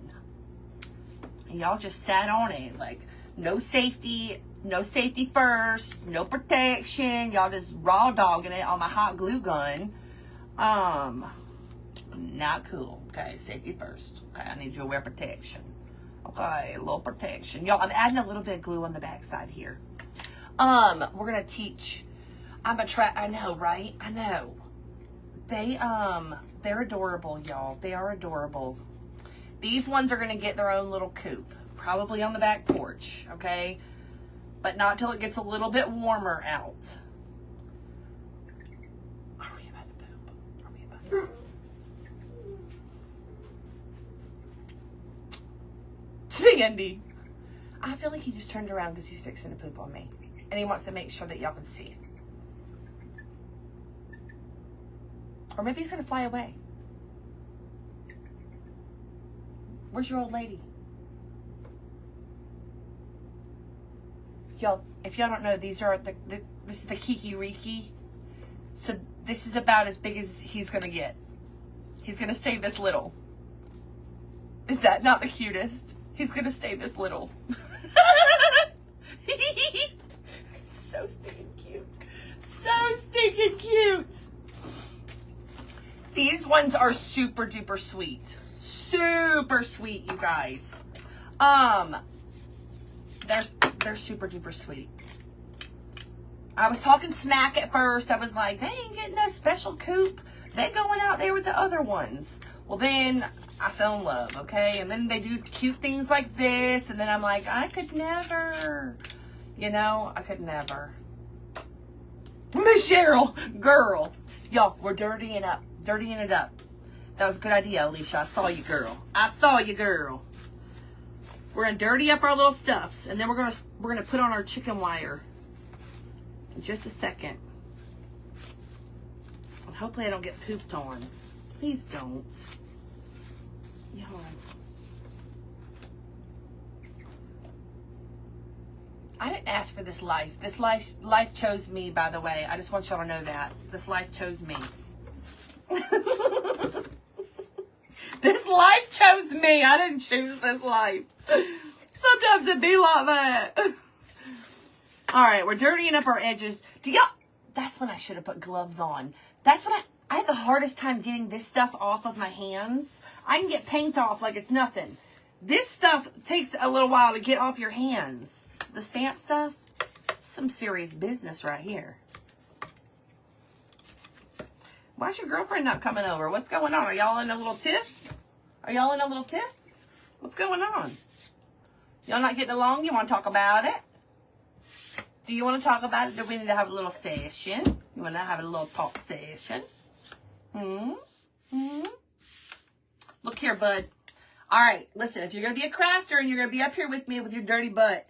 And y'all just sat on it. Like, no safety first, no protection. Y'all just raw dogging it on my hot glue gun. Not cool. Okay, safety first. Okay, I need you to wear protection. Okay, a little protection. Y'all, I'm adding a little bit of glue on the back side here. We're gonna teach. I know, right? I know. They're adorable, y'all. They are adorable. These ones are gonna get their own little coop, probably on the back porch, okay? But not till it gets a little bit warmer out. Are we about to poop? Are we about to poop? Sandy. I feel like he just turned around because he's fixing to poop on me. And he wants to make sure that y'all can see it. Or maybe he's going to fly away. Where's your old lady? Y'all, if y'all don't know, these are this is the Kiki Riki. So this is about as big as he's going to get. He's going to stay this little. Is that not the cutest? He's going to stay this little. So stinking cute. So stinking cute. These ones are super duper sweet. Super sweet, you guys. They're super duper sweet. I was talking smack at first. I was like, they ain't getting no special coop. They going out there with the other ones. Well, then I fell in love, okay? And then they do cute things like this. And then I'm like, I could never. You know, I could never. Miss Cheryl, girl. Y'all, we're dirtying it up. That was a good idea, Alicia. I saw you, girl. We're gonna dirty up our little stuffs, and then we're gonna put on our chicken wire in just a second. And hopefully I don't get pooped on. Please don't. Y'all. I didn't ask for this life. This life chose me, by the way. I just want y'all to know that. This life chose me. This life chose me. I didn't choose this life. Sometimes it be like that. All right, we're dirtying up our edges. That's when I should have put gloves on. That's when I have the hardest time getting this stuff off of my hands. I can get paint off like it's nothing. This stuff takes a little while to get off your hands. The stamp stuff, some serious business right here. Why's your girlfriend not coming over? What's going on? Are y'all in a little tiff? Are y'all in a little tiff? What's going on? Y'all not getting along? You want to talk about it? Do you want to talk about it? Do we need to have a little session? You want to have a little talk session? Look here, bud. All right, listen, if you're going to be a crafter and you're going to be up here with me with your dirty butt,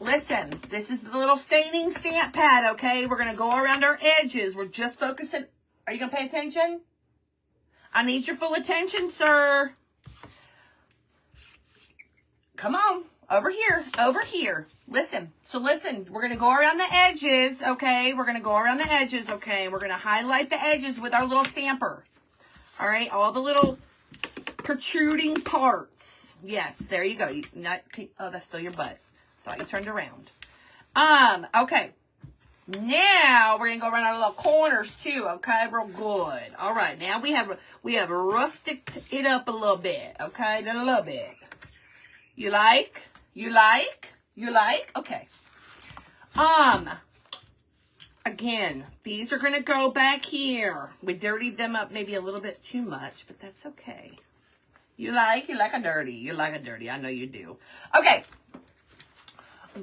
listen, this is the little staining stamp pad, okay? We're going to go around our edges. We're just focusing. Are you going to pay attention? I need your full attention, sir. Come on. Over here. Listen. So listen, we're going to go around the edges, okay? We're going to go around the edges, okay? We're going to highlight the edges with our little stamper. All right? All the little protruding parts. Yes, there you go. Oh, that's still your butt. Thought you turned around. Okay. Now we're gonna go around our little corners too, okay? Real good. All right, now we have rustic it up a little bit, okay? Just a little bit. You like? Okay. Again, these are gonna go back here. We dirtied them up maybe a little bit too much, but that's okay. You like a dirty. I know you do. Okay.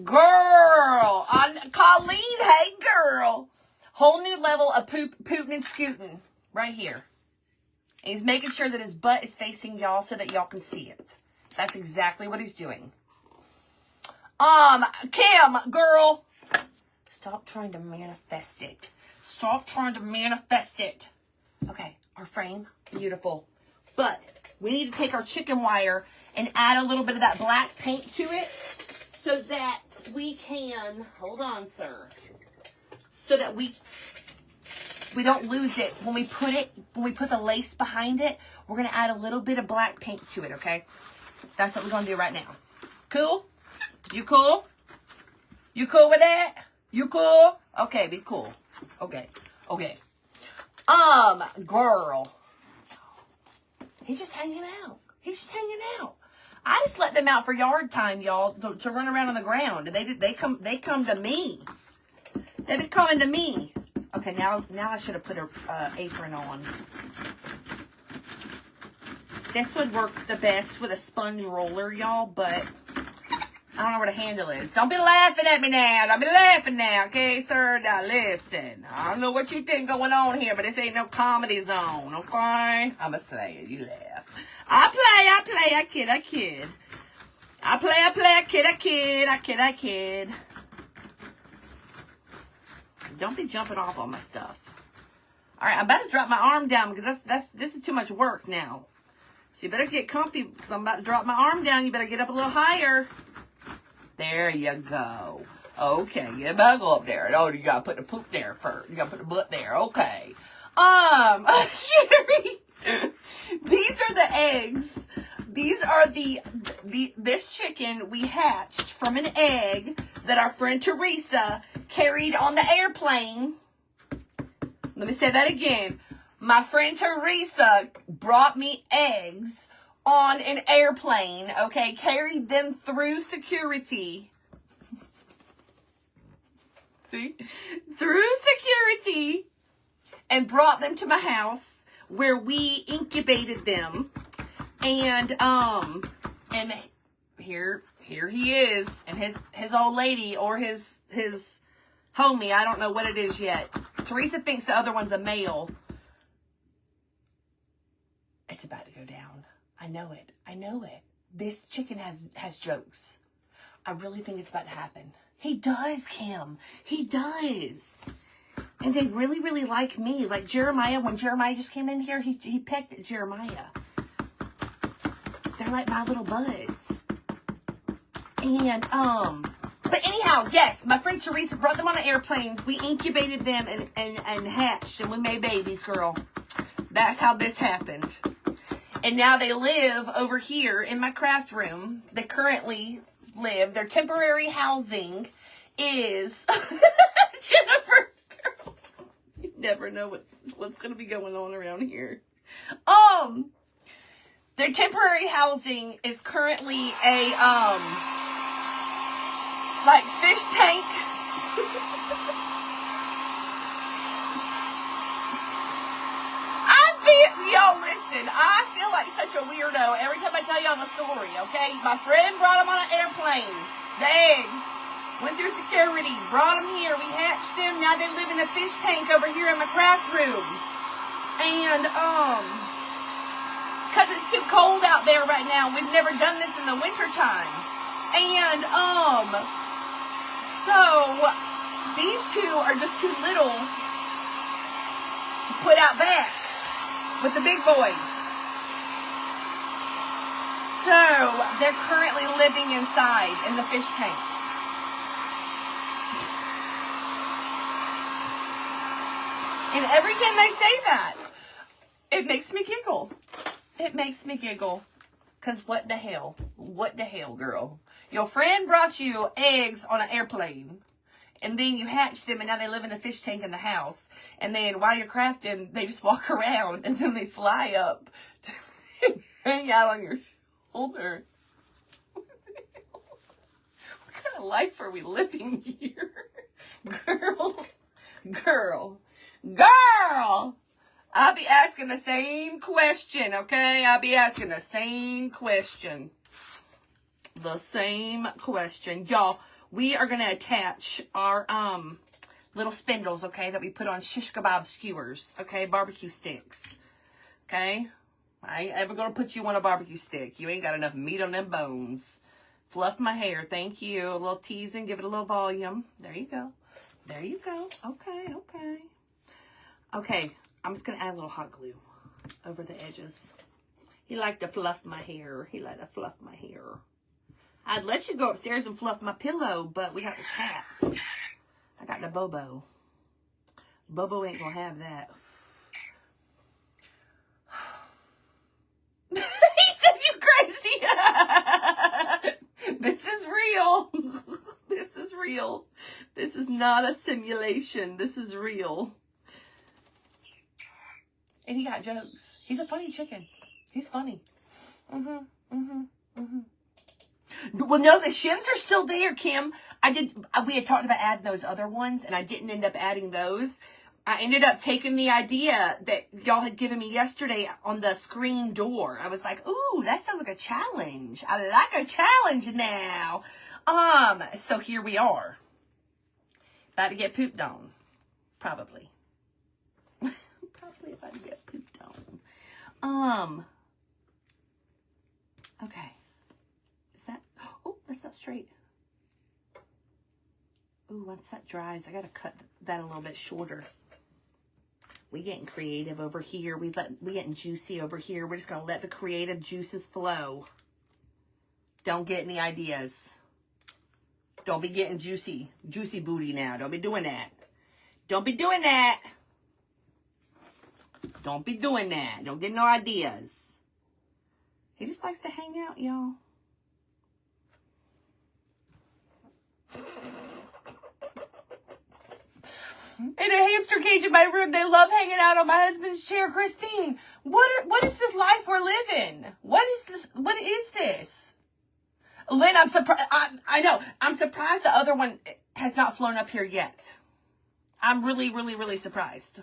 Girl, Colleen, hey girl. Whole new level of pooting and scooting right here. And he's making sure that his butt is facing y'all so that y'all can see it. That's exactly what he's doing. Kim, girl, stop trying to manifest it. Okay, our frame, beautiful. But we need to take our chicken wire and add a little bit of that black paint to it. So that we can, hold on, sir. So that we don't lose it. When we put the lace behind it, we're going to add a little bit of black paint to it, okay? That's what we're going to do right now. Cool? You cool? You cool with that? You cool? Okay, be cool. Okay. Girl. He's just hanging out. I just let them out for yard time, y'all, to run around on the ground. They come to me. They've been coming to me. Okay, now I should have put a apron on. This would work the best with a sponge roller, y'all, but I don't know where the handle is. Don't be laughing at me now. Okay, sir? Now listen. I don't know what you think going on here, but this ain't no comedy zone, okay? I must play it. You laugh. I play, I kid. I play, I kid. Don't be jumping off on my stuff. All right, I'm about to drop my arm down because this is too much work now. So you better get comfy because I'm about to drop my arm down. You better get up a little higher. There you go. Okay, you better go up there. Oh, you gotta put the poop there first. You gotta put the butt there. Okay. Sherry, these are the eggs. These are this chicken we hatched from an egg that our friend Teresa carried on the airplane. Let me say that again. My friend Teresa brought me eggs on an airplane, okay? Carried them through security. See? Through security and brought them to my house where we incubated them. And here he is, and his old lady or his homie, I don't know what it is yet. Teresa thinks the other one's a male. It's about to go down. I know it. This chicken has jokes. I really think it's about to happen. He does, Kim. He does. And they really, really like me. Like Jeremiah, when Jeremiah just came in here, he pecked at Jeremiah. They're like my little buds. And, but anyhow, yes, my friend Teresa brought them on an airplane. We incubated them and hatched, and we made babies, girl. That's how this happened. And now they live over here in my craft room. They currently live. Their temporary housing is Jennifer. Girl, you never know what's going to be going on around here. Their temporary housing is currently a like fish tank. Y'all listen, I feel like such a weirdo every time I tell y'all the story, okay? My friend brought them on an airplane. The eggs went through security, brought them here. We hatched them. Now they live in a fish tank over here in my craft room. And, because it's too cold out there right now. We've never done this in the wintertime. And, so these two are just too little to put out back with the big boys. So, they're currently living inside in the fish tank. And every time they say that, it makes me giggle. It makes me giggle. Because what the hell? What the hell, girl? Your friend brought you eggs on an airplane. And then you hatch them, and now they live in a fish tank in the house. And then while you're crafting, they just walk around, and then they fly up and hang out on your shoulder. What kind of life are we living here? Girl. I'll be asking the same question, okay? I'll be asking the same question. Y'all. We are going to attach our little spindles, okay, that we put on shish kebab skewers, okay, barbecue sticks, okay? I ain't ever going to put you on a barbecue stick. You ain't got enough meat on them bones. Fluff my hair, thank you. A little teasing, give it a little volume. There you go. Okay. Okay, I'm just going to add a little hot glue over the edges. He liked to fluff my hair. I'd let you go upstairs and fluff my pillow, but we got the cats. I got the Bobo. Bobo ain't gonna have that. He said you crazy. This is real. This is not a simulation. This is real. And he got jokes. He's a funny chicken. He's funny. Well, no, the shims are still there, Kim. We had talked about adding those other ones, and I didn't end up adding those. I ended up taking the idea that y'all had given me yesterday on the screen door. I was like, ooh, that sounds like a challenge. I like a challenge now. So here we are. About to get pooped on. Probably. Probably about to get pooped on. Okay. Oh, that's not straight. Ooh, once that dries, I gotta cut that a little bit shorter. We getting creative over here. We getting juicy over here. We're just gonna let the creative juices flow. Don't get any ideas. Don't be getting juicy booty now. Don't be doing that. Don't be doing that. Don't get no ideas. He just likes to hang out, y'all. In a hamster cage in my room, they love hanging out on my husband's chair. Christine, what is this life we're living? What is this? Lynn, I'm surprised. I know. I'm surprised the other one has not flown up here yet. I'm really surprised.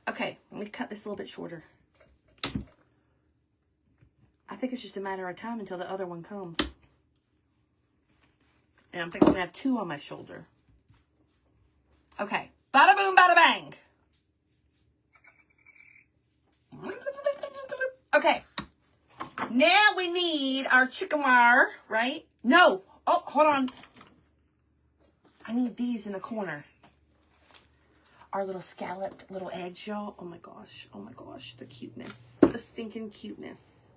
Okay, let me cut this a little bit shorter. I think it's just a matter of time until the other one comes. And I'm thinking I'm going to have two on my shoulder. Okay. Bada boom, bada bang. Okay. Now we need our chicken wire, right? No. Oh, hold on. I need these in the corner. Our little scalloped little eggs, y'all. Oh my gosh. The cuteness. The stinking cuteness.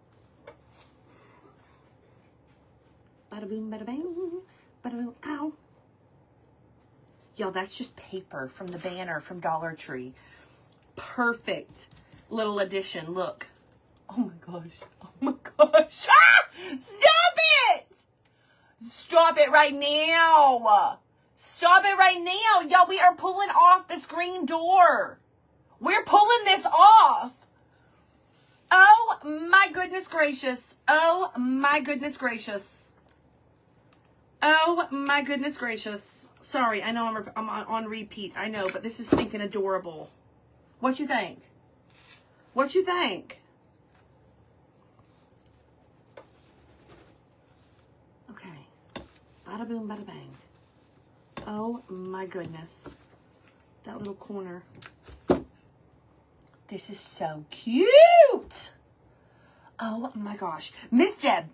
Bada boom, bada bang. Bada boom, ow. Y'all, that's just paper from the banner from Dollar Tree. Perfect little addition. Look. Oh my gosh. Oh my gosh. Ah! Stop it! Stop it right now. Stop it right now. Y'all, we are pulling off the screen door. We're pulling this off. Oh my goodness gracious. Oh my goodness gracious. Oh my goodness gracious. Sorry, I know I'm on repeat. I know, but this is stinking adorable. What you think? What you think? Okay. Bada boom, bada bang. Oh my goodness. That little corner. This is so cute. Oh my gosh. Miss Deb,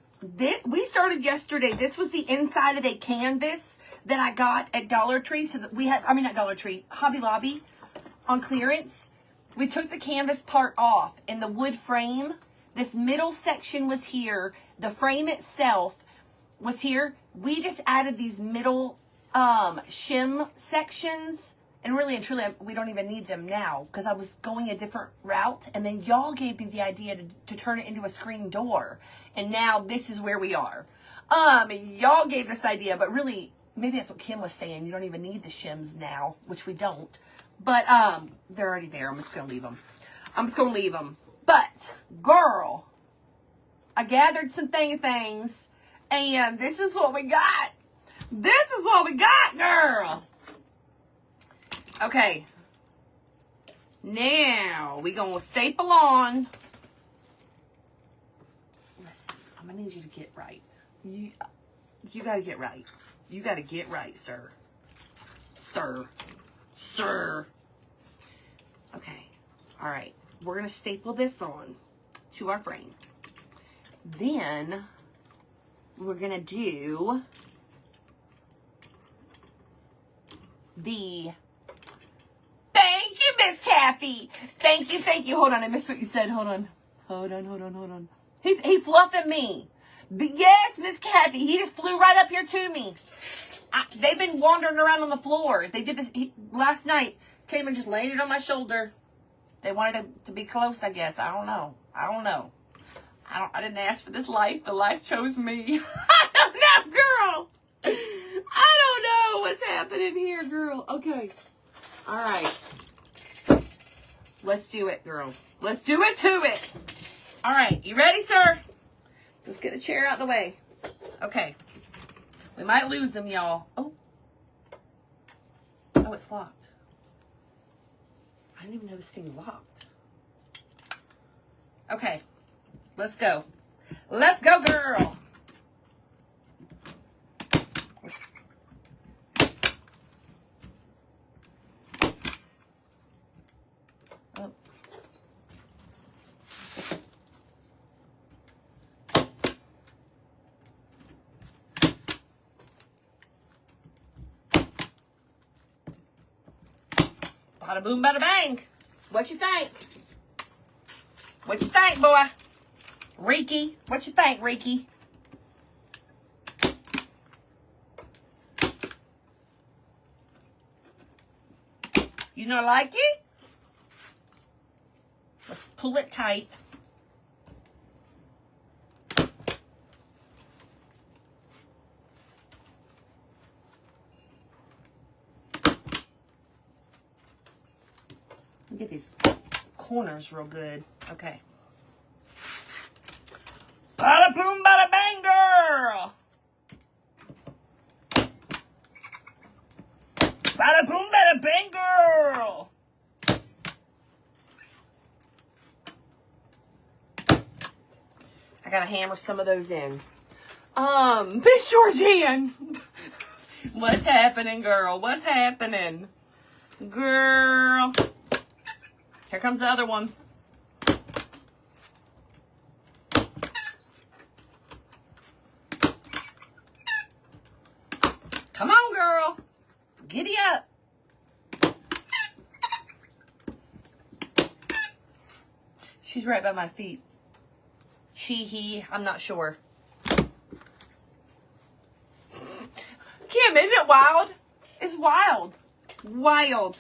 we started yesterday. This was the inside of a canvas that I got at Dollar Tree. So that we had, not Dollar Tree, Hobby Lobby on clearance. We took the canvas part off and the wood frame. This middle section was here. The frame itself was here. We just added these middle shim sections. And really and truly, we don't even need them now because I was going a different route. And then y'all gave me the idea to turn it into a screen door. And now this is where we are. Y'all gave this idea, but really, maybe that's what Kim was saying. You don't even need the shims now, which we don't. But they're already there. I'm just going to leave them. But, girl, I gathered some things. And this is what we got. This is what we got, girl. Okay, now we gonna staple on. Listen, I'm gonna need you to get right. You gotta get right. You gotta get right, sir. Sir. Okay, all right. We're gonna staple this on to our frame. Then we're gonna do the... Thank you, Miss Kathy. Thank you. Hold on, I missed what you said. Hold on. He fluffing me. But yes, Miss Kathy, he just flew right up here to me. They've been wandering around on the floor. They did this last night. Came and just laid it on my shoulder. They wanted him to be close, I guess. I don't know. I didn't ask for this life. The life chose me. I don't know, girl. I don't know what's happening here, girl. Okay. All right. Let's do it, girl. Let's do it to it. All right. You ready, sir? Let's get the chair out the way. Okay. We might lose them, y'all. Oh, it's locked. I didn't even know this thing locked. Okay. Let's go. Let's go, girl. Oh. Bada boom, bada bang. What you think? What you think, boy? Reiki, what you think, Reiki? You not like it? Let's pull it tight. Get these corners real good. Okay. Bada boom, bada bang, girl. Bada boom, bada bang, girl. I gotta hammer some of those in. Miss Georgianne. What's happening, girl? What's happening? Girl. Here comes the other one. Come on, girl. Giddy up. She's right by my feet. She, he, I'm not sure. Kim, isn't it wild? It's wild. Wild.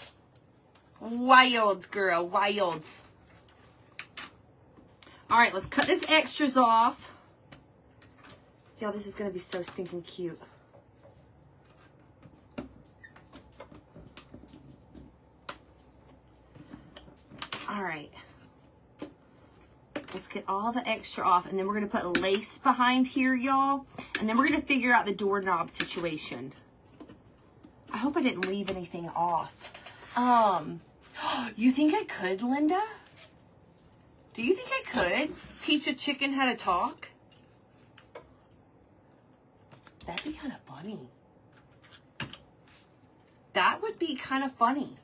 Wild, girl. Wild. All right, let's cut this extras off. Y'all, this is going to be so stinking cute. All right. Let's get all the extra off, and then we're going to put a lace behind here, y'all. And then we're going to figure out the doorknob situation. I hope I didn't leave anything off. You think I could, Linda? Do you think I could teach a chicken how to talk? That'd be kind of funny. That would be kind of funny.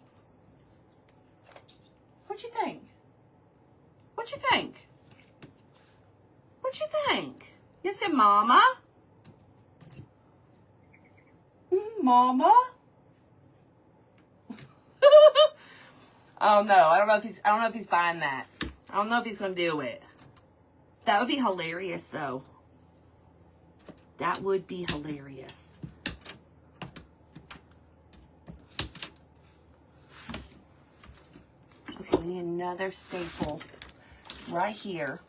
What you think? What you think? What you think? You say mama? Mama? Oh no, I don't know if he's buying that. I don't know if he's gonna do it. That would be hilarious though. That would be hilarious. Okay, we need another staple right here.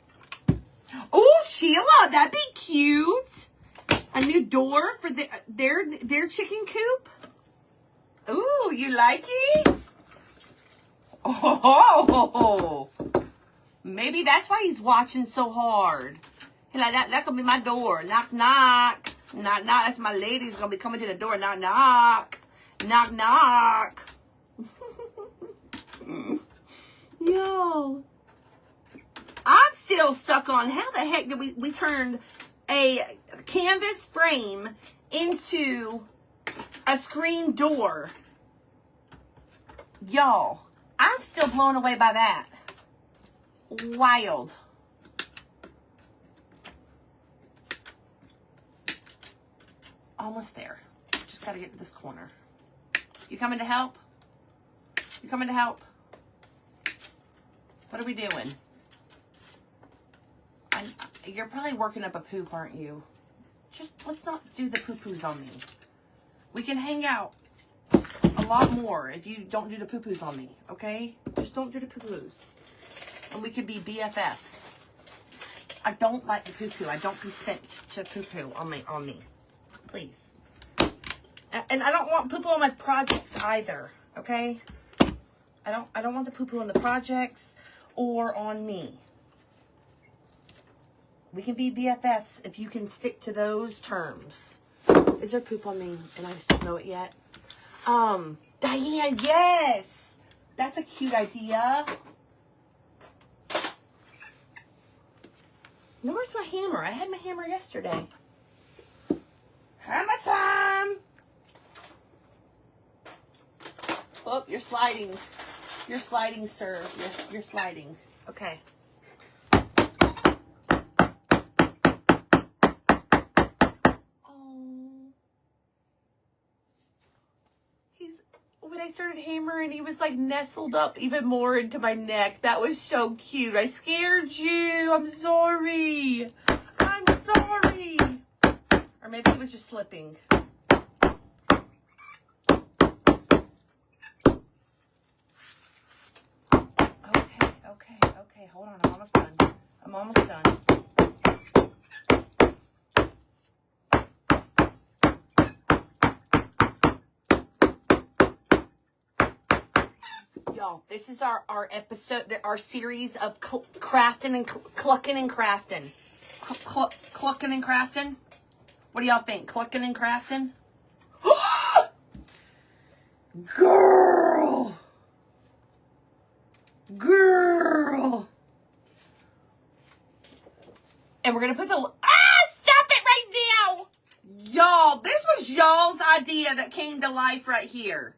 Oh, Sheila, that'd be cute. A new door for their chicken coop. Ooh, you like it? Oh, maybe that's why he's watching so hard. He's like, that's gonna be my door. Knock, knock. Knock, knock. That's my lady's gonna be coming to the door. Knock, knock. Knock, knock. Yo. I'm still stuck on how the heck did we turned a canvas frame into a screen door. Y'all, I'm still blown away by that. Wild. Almost there. Just got to get to this corner. You coming to help? You coming to help? What are we doing? You're probably working up a poop, aren't you? Just let's not do the poo-poos on me. We can hang out a lot more if you don't do the poo-poos on me, okay? Just don't do the poo-poos. And we can be BFFs. I don't like the poo-poo. I don't consent to poo-poo on me. Please. And I don't want poo-poo on my projects either, okay? I don't want the poo-poo on the projects or on me. We can be BFFs if you can stick to those terms. Is there poop on me and I just don't know it yet? Diane, yes! That's a cute idea. No, where's my hammer? I had my hammer yesterday. Hammer time! Oh, you're sliding. You're sliding, sir. You're sliding. Okay. When I started hammering, he was like nestled up even more into my neck. That was so cute. I scared you. I'm sorry. I'm sorry. Or maybe he was just slipping. Okay. Hold on. I'm almost done. Y'all, this is our episode, our series of crafting and clucking and crafting. Clucking and crafting? What do y'all think? Clucking and crafting? Girl! And we're going to put the... Stop it right now! Y'all, this was y'all's idea that came to life right here.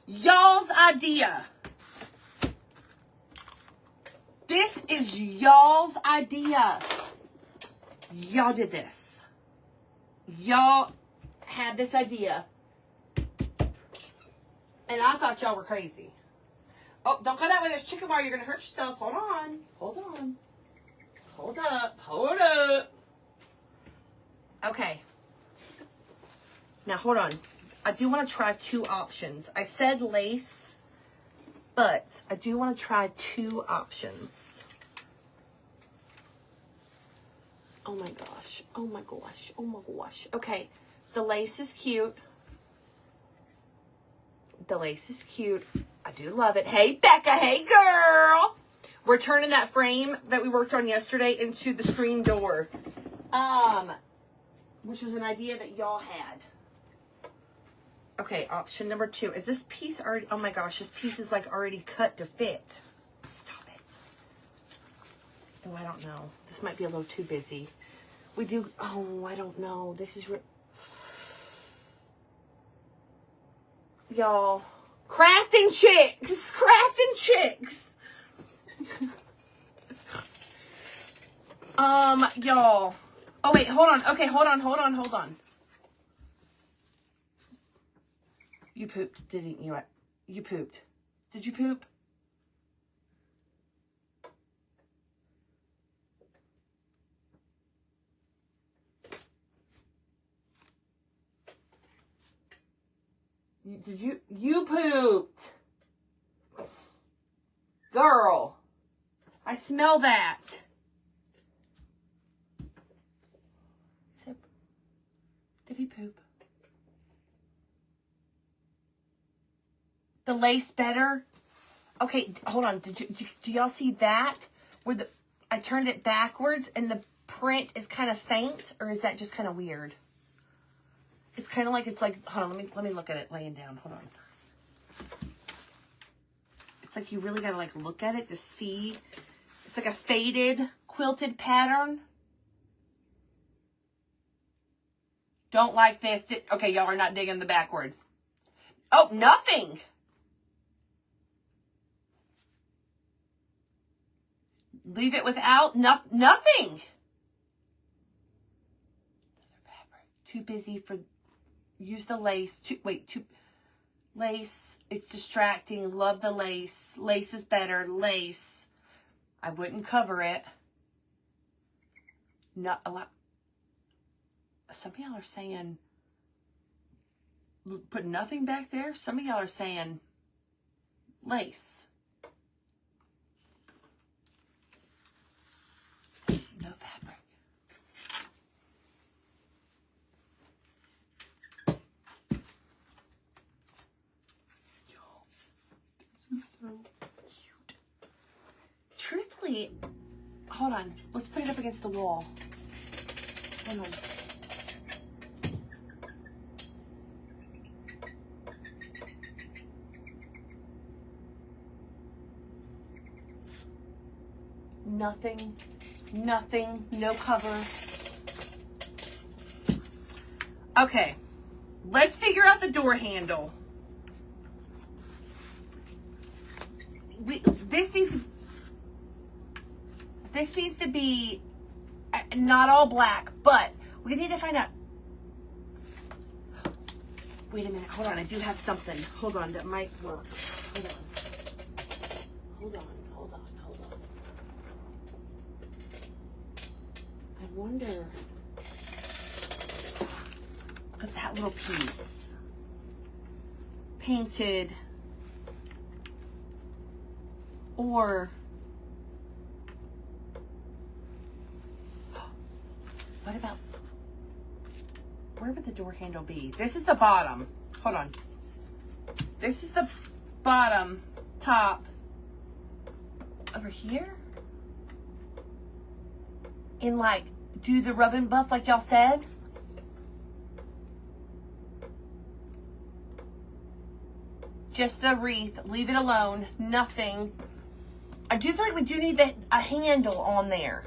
Y'all's idea. This is y'all's idea. Y'all did this. Y'all had this idea. And I thought y'all were crazy. Oh, don't go that way. There's chicken wire. You're going to hurt yourself. Hold on. Hold up. Okay. Now, hold on. I do want to try two options. I said lace, but I do want to try two options. Oh my gosh. Oh my gosh. Oh my gosh. Okay. The lace is cute. The lace is cute. I do love it. Hey, Becca. Hey, girl. We're turning that frame that we worked on yesterday into the screen door. Which was an idea that y'all had. Okay, option number 2. Is this piece already... Oh my gosh, this piece is like already cut to fit. Stop it. Oh, I don't know. This might be a little too busy. We do... Oh, I don't know. This is... Y'all. Crafting chicks. Crafting chicks. Y'all. Oh, wait, hold on. Okay, hold on. You pooped, didn't you? You pooped. Did you poop? You pooped. Girl. I smell that. Did he poop? The lace better? Okay, hold on. Do y'all see that? Where I turned it backwards and the print is kind of faint, or is that just kind of weird? It's kind of like, it's like, hold on, let me look at it laying down. Hold on. It's like you really gotta like look at it to see. It's like a faded quilted pattern. Don't like this. Okay, y'all are not digging the backward. Oh, nothing. Leave it without nothing. Too busy for, use the lace. Lace. It's distracting. Love the lace. Lace is better. Lace. I wouldn't cover it. Not a lot. Some of y'all are saying, put nothing back there. Some of y'all are saying lace. No fabric. This is so cute. Truthfully, hold on. Let's put it up against the wall. Hold on. Nothing, no cover. Okay, let's figure out the door handle. This needs to be not all black, but we need to find out. Wait a minute, hold on, I do have something. Hold on, that might work. Hold on. I wonder. Look at that little piece. Painted. Or what about, where would the door handle be? This is the bottom. Hold on. This is the bottom, top. Over here? And like, do the rub and buff like y'all said? Just the wreath. Leave it alone. Nothing. I do feel like we do need a handle on there.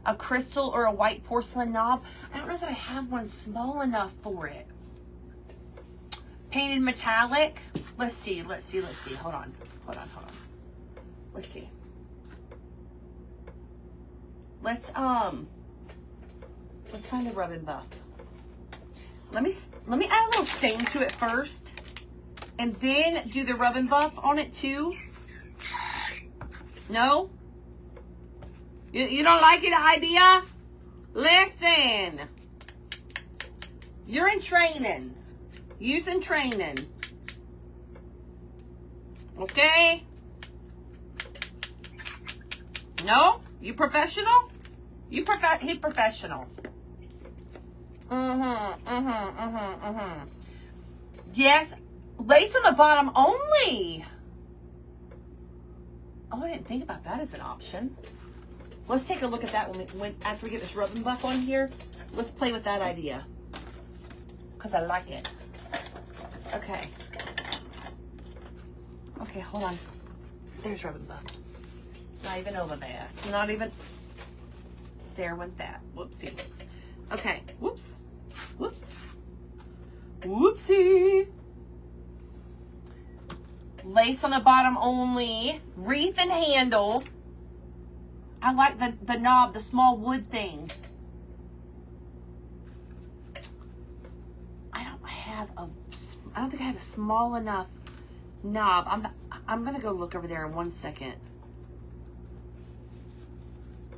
A crystal or a white porcelain knob. I don't know that I have one small enough for it. Painted metallic. Let's see. Hold on. Let's see. Let's find the rub and buff. Let me add a little stain to it first, and then do the rub and buff on it too. No? You don't like it, idea? Listen. You're in training. Using training. Okay? No? You professional? He professional. Yes, lace on the bottom only. Oh, I didn't think about that as an option. Let's take a look at that after we get this rub and buff on here. Let's play with that idea. Because I like it. Okay. Okay, hold on. There's rub and buff. It's not even over there. It's not even... There went that. Whoopsie. Okay. Whoops. Whoops. Whoopsie. Lace on the bottom only. Wreath and handle. I like the knob, the small wood thing. I don't think I have a small enough knob. I'm gonna go look over there in 1 second.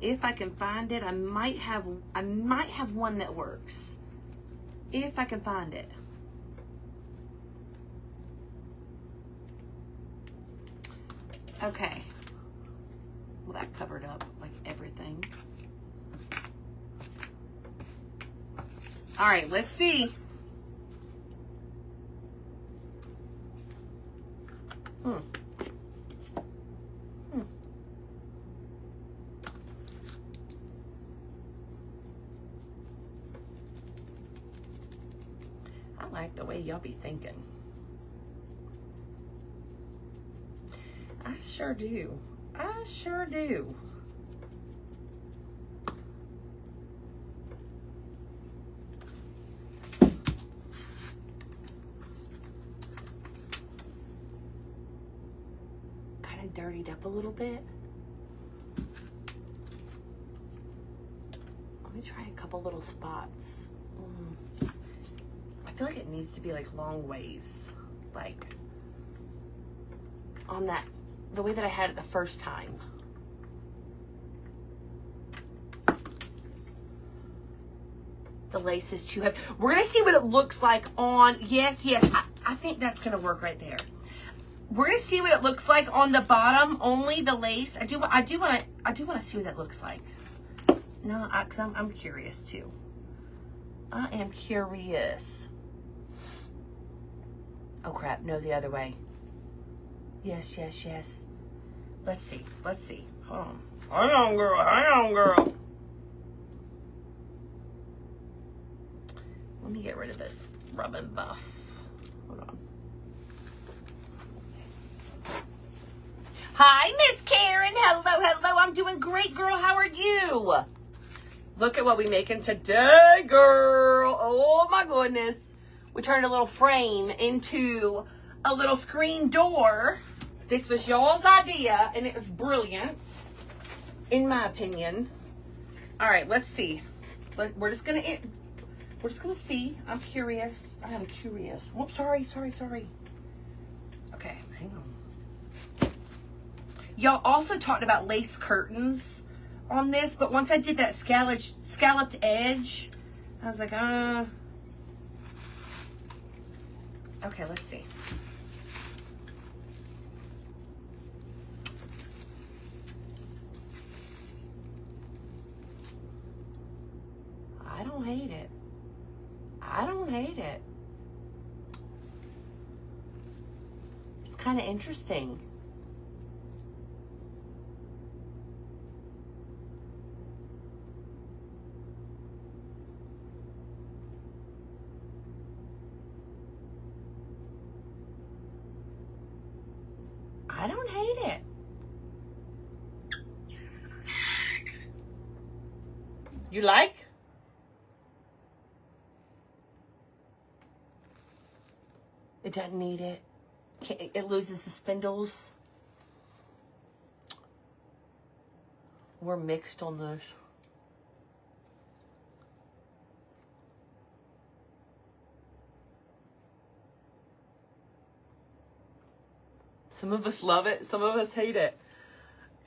If I can find it, I might have one that works. If I can find it. Okay. Well, that covered up like everything. All right, let's see. I like the way y'all be thinking. I sure do. I sure do. Kind of dirtied up a little bit. Let me try a couple little spots. I feel like it needs to be like long ways. Like on that, the way that I had it the first time. The lace is too heavy. We're gonna see what it looks like on, yes, I think that's gonna work right there. We're gonna see what it looks like on the bottom, only the lace. I do wanna see what that looks like. No, because I'm curious too. I am curious. Oh crap, no, the other way. Yes. Let's see. Hold on. Hang on, girl. Let me get rid of this rub and buff. Hold on. Hi, Miss Karen. Hello. I'm doing great, girl. How are you? Look at what we making today, girl. Oh my goodness. We turned a little frame into a little screen door. This was y'all's idea, and it was brilliant, in my opinion. All right, let's see. We're just gonna see. I'm curious. I am curious. Whoops, sorry. Okay, hang on. Y'all also talked about lace curtains on this, but once I did that scalloped edge, I was like, okay, let's see. I don't hate it. It's kind of interesting. I don't hate it. You like? It doesn't need it. It loses the spindles. We're mixed on this. Some of us love it. Some of us hate it.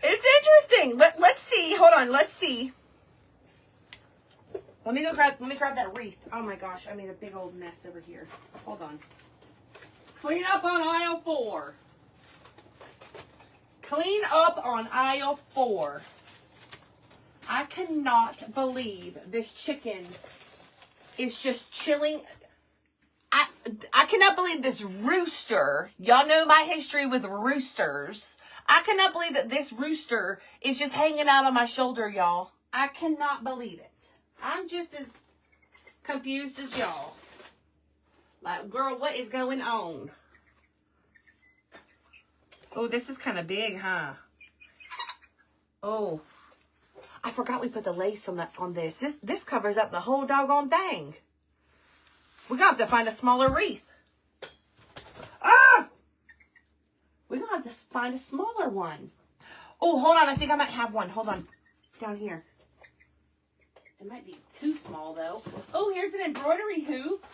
It's interesting. Let's see. Hold on. Let's see. Let me grab that wreath. Oh my gosh, I made a big old mess over here. Hold on. Clean up on aisle 4. Clean up on aisle 4. I cannot believe this chicken is just chilling. I cannot believe this rooster. Y'all know my history with roosters. I cannot believe that this rooster is just hanging out on my shoulder, y'all. I cannot believe it. I'm just as confused as y'all. Like, girl, what is going on? Oh, this is kind of big, huh? Oh, I forgot we put the lace on this. This covers up the whole doggone thing. We're going to have to find a smaller wreath. Ah! We're going to have to find a smaller one. Oh, hold on. I think I might have one. Hold on. Down here. It might be too small, though. Oh, here's an embroidery hoop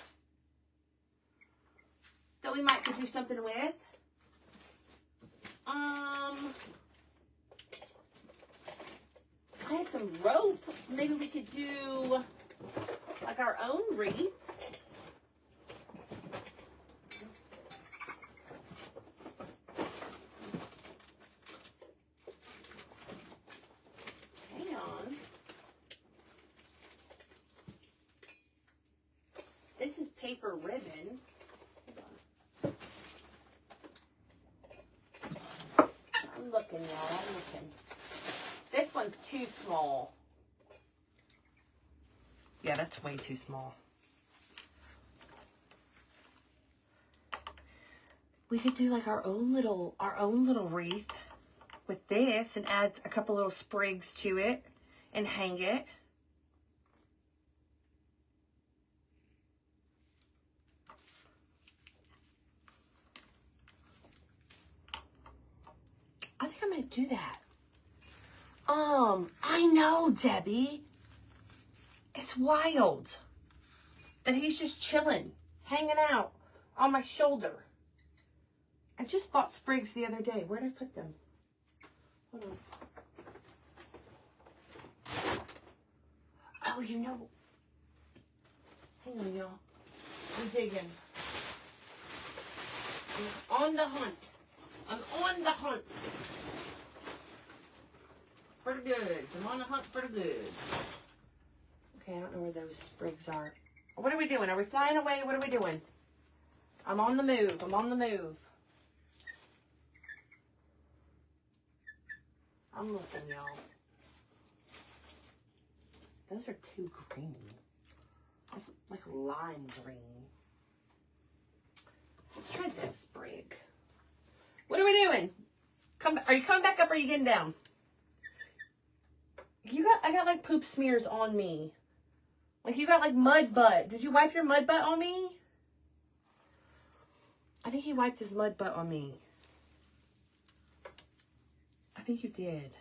that we might could do something with. I have some rope. Maybe we could do like our own wreath. Hang on. This is paper ribbon. I'm looking, y'all. I'm looking. This one's too small. Yeah, that's way too small. We could do like our own little wreath with this and add a couple little sprigs to it and hang it. I think I'm gonna do that. I know, Debbie. It's wild that he's just chilling, hanging out on my shoulder. I just bought sprigs the other day. Where did I put them? Hold on. Oh, you know. Hang on, y'all. I'm digging. I'm on the hunt. I'm on the hunt. For the goods. I'm on the hunt for the goods. Okay, I don't know where those sprigs are. What are we doing? Are we flying away? What are we doing? I'm on the move. I'm on the move. I'm looking, y'all. Those are too green. That's like lime green. Let's try this sprig. What are we doing? Are you coming back up or are you getting down? I got like poop smears on me. Like you got like mud butt. Did you wipe your mud butt on me? I think he wiped his mud butt on me. I think you did.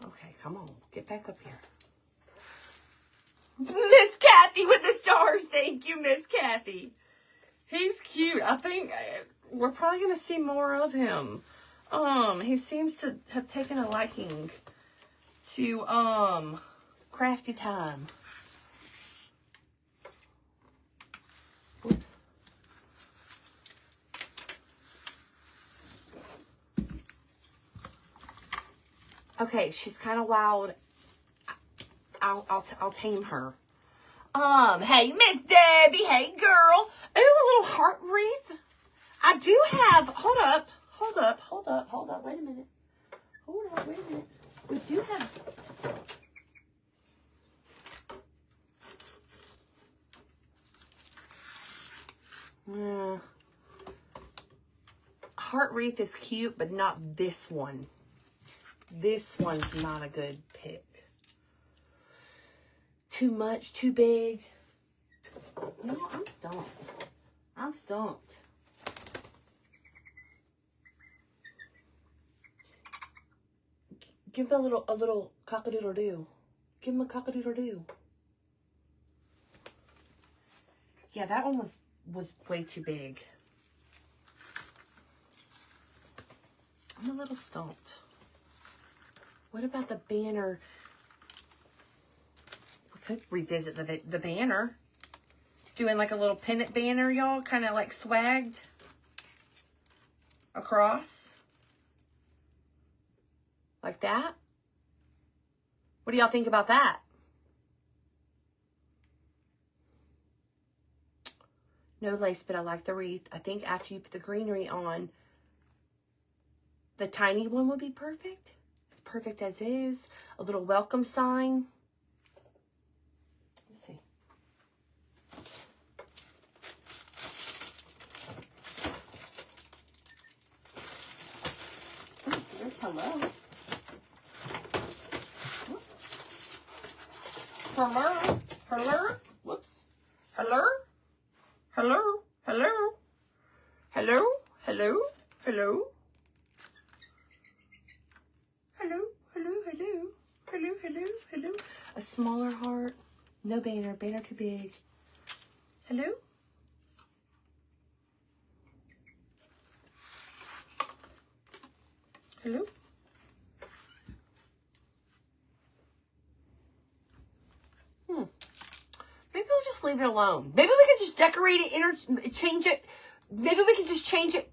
Okay, come on. Get back up here. Miss Kathy with the stars. Thank you, Miss Kathy. He's cute. I think we're probably going to see more of him. He seems to have taken a liking to, crafty time. Oops. Okay, she's kind of wild. I'll tame her. Hey, Miss Debbie. Hey, girl. Ooh, a little heart wreath. I do have. Hold up. Wait a minute. We do have. Heart wreath is cute, but not this one. This one's not a good pick. Too much, too big. You know what? I'm stumped. Give him a little cock-a-doodle-doo. Give him a cock-a-doodle-doo. Yeah, that one was way too big. I'm a little stumped. What about the banner? We could revisit the banner. Doing like a little pennant banner, y'all. Kind of like swagged across. Like that. What do y'all think about that? No lace, but I like the wreath. I think after you put the greenery on, the tiny one would be perfect. It's perfect as is. A little welcome sign. Let's see. Oh, there's hello. Hello. Hello. Whoops. Hello. Hello. Hello. Hello. Hello. Hello. Hello. Hello. Hello. Hello. Hello. Hello. A smaller heart. No banner. Banner too big. Hello. Hello. Maybe we'll just leave it alone. Maybe we can just decorate it, change it. Maybe we can just change it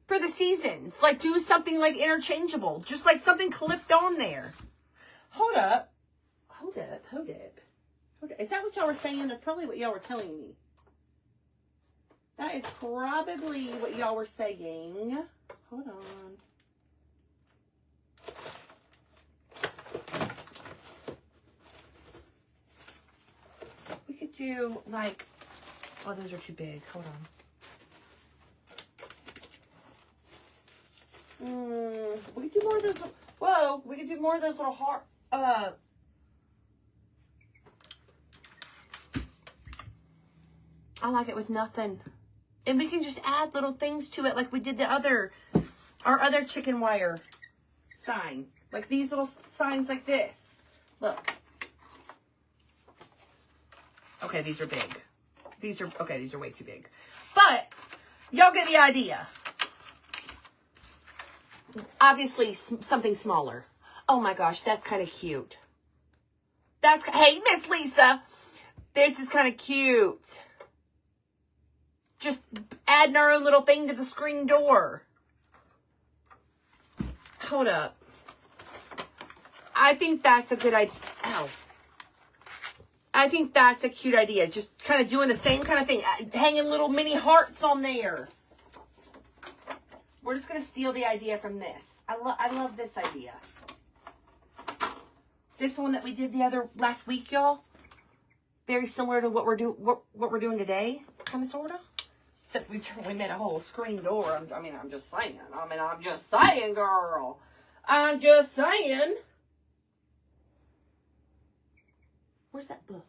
for the seasons. Like do something like interchangeable. Just like something clipped on there. Hold up. Hold up. Hold up. Hold up. Is that what y'all were saying? That's probably what y'all were telling me. That is probably what y'all were saying. Hold on. We could do like, oh, those are too big. Hold on. We could do more of those. Whoa, we could do more of those little heart. I like it with nothing. And we can just add little things to it like we did our other chicken wire sign. Like these little signs like this. Look. Okay, these are big. These are way too big. But y'all get the idea. Obviously, something smaller. Oh my gosh, that's kind of cute. Hey, Miss Lisa. This is kind of cute. Just adding our own little thing to the screen door. Hold up. I think that's a good idea. Ow. I think that's a cute idea. Just kind of doing the same kind of thing. Hanging little mini hearts on there. We're just going to steal the idea from this. I love this idea. This one that we did last week, y'all. Very similar to what we're doing today. Kind of, sort of. Except we made a whole screen door. I'm just saying. I'm just saying, girl. I'm just saying. Where's that book?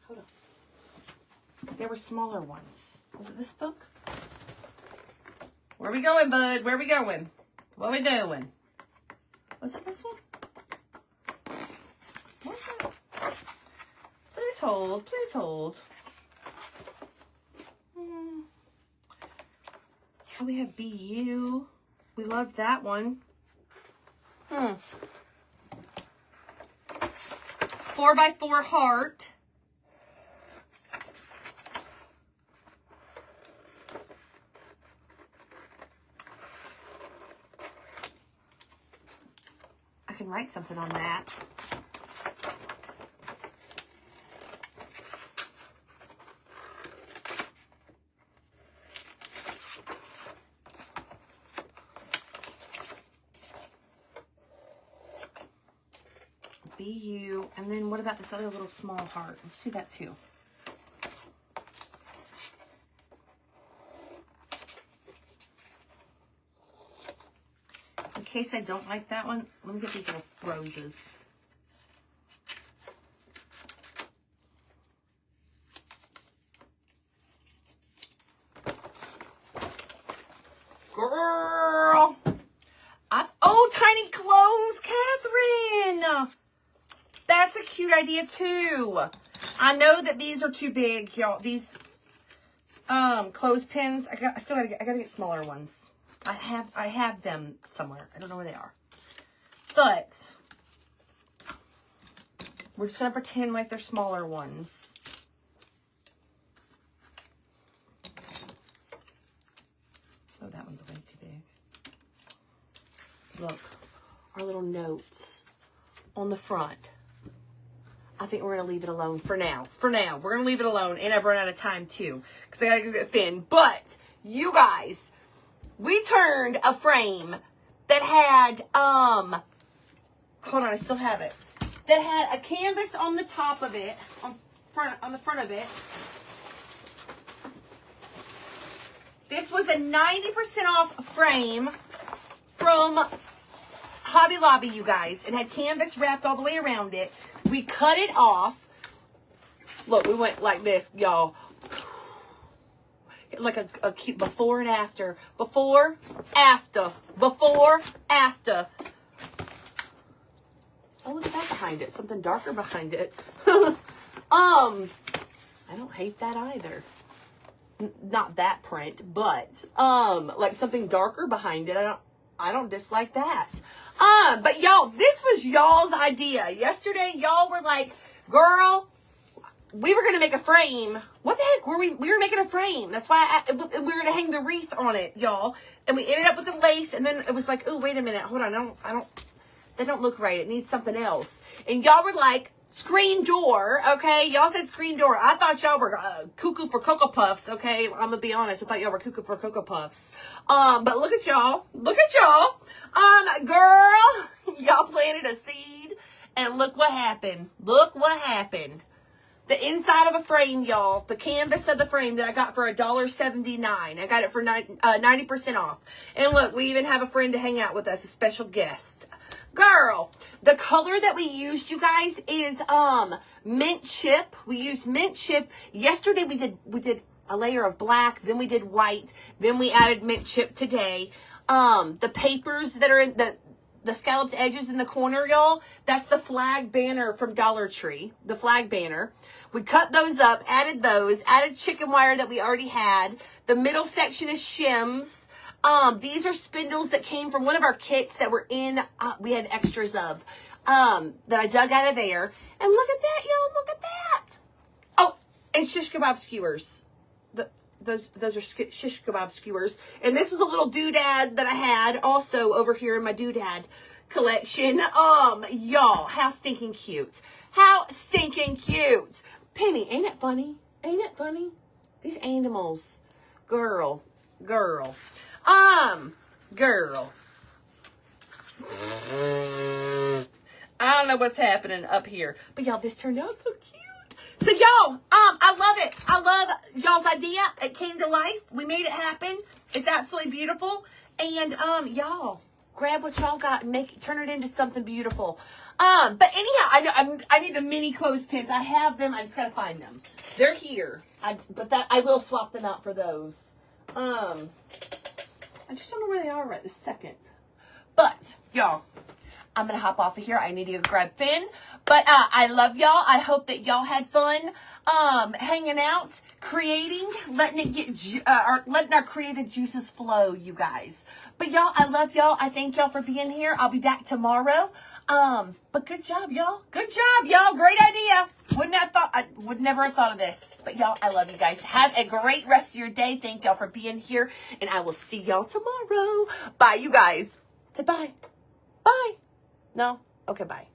Hold on. There were smaller ones. Was it this book? Where we going, bud? Where we going? What we doing? Was it this one? What's that? Please hold. Please hold. Oh, we have BU. We loved that one. 4x4 heart. I can write something on that. BU, and then what about this other little small heart? Let's do that too. In case I don't like that one, let me get these little roses. Girl! Oh, tiny clothes, Catherine! That's a cute idea too. I know that these are too big, y'all. These clothespins. I gotta get smaller ones. I have them somewhere. I don't know where they are. But we're just gonna pretend like they're smaller ones. Oh, that one's way too big. Look, our little notes on the front. I think we're going to leave it alone for now. For now, we're going to leave it alone. And I've run out of time, too. Because I got to go get Finn. But, you guys, we turned a frame that had, hold on, I still have it. That had a canvas on the top of it. On the front of it. This was a 90% off frame from Hobby Lobby, you guys. It had canvas wrapped all the way around it. We cut it off. Look, we went like this, y'all. Like a cute before and after. Before, after. Before, after. Oh, look at that behind it. Something darker behind it. I don't hate that either. Not that print, but like something darker behind it. I don't dislike that. But y'all, this was y'all's idea. Yesterday, y'all were like, girl, we were going to make a frame. What the heck were we? We were making a frame. That's why we were going to hang the wreath on it, y'all. And we ended up with the lace. And then it was like, oh, wait a minute. Hold on. That don't look right. It needs something else. And y'all were like, screen door, okay? Y'all said screen door. I thought y'all were cuckoo for Cocoa Puffs, okay? I'm going to be honest. I thought y'all were cuckoo for Cocoa Puffs. But look at y'all. Look at y'all. Girl, y'all planted a seed, and look what happened. Look what happened. The inside of a frame, y'all, the canvas of the frame that I got for $1.79. I got it for 90% off. And look, we even have a friend to hang out with us, a special guest. Girl, the color that we used, you guys, is mint chip. We used mint chip. Yesterday we did a layer of black, then we did white, then we added mint chip today. The papers that are in the scalloped edges in the corner, y'all, that's the flag banner from Dollar Tree, the flag banner. We cut those up, added chicken wire that we already had. The middle section is shims. These are spindles that came from one of our kits that were in, we had extras of, that I dug out of there. And look at that, y'all, look at that. Oh, and shish kebab skewers. Those are shish kebab skewers. And this was a little doodad that I had also over here in my doodad collection. Y'all, how stinking cute. How stinking cute. Penny, ain't it funny? Ain't it funny? These animals. Girl. Girl. I don't know what's happening up here. But y'all, this turned out so cute. So y'all, I love it. I love y'all's idea. It came to life. We made it happen. It's absolutely beautiful. And y'all, grab what y'all got and turn it into something beautiful. But anyhow, I need the mini clothespins. I have them. I just gotta find them. They're here. But I will swap them out for those. I just don't know where they are right this second. But, y'all, I'm going to hop off of here. I need to go grab Finn. But I love y'all. I hope that y'all had fun hanging out, creating, letting our creative juices flow, you guys. But, y'all, I love y'all. I thank y'all for being here. I'll be back tomorrow. But good job, y'all. Good job, y'all. Great idea. I would never have thought of this. But y'all, I love you guys. Have a great rest of your day. Thank y'all for being here. And I will see y'all tomorrow. Bye, you guys. Say bye. Bye. No? Okay, bye.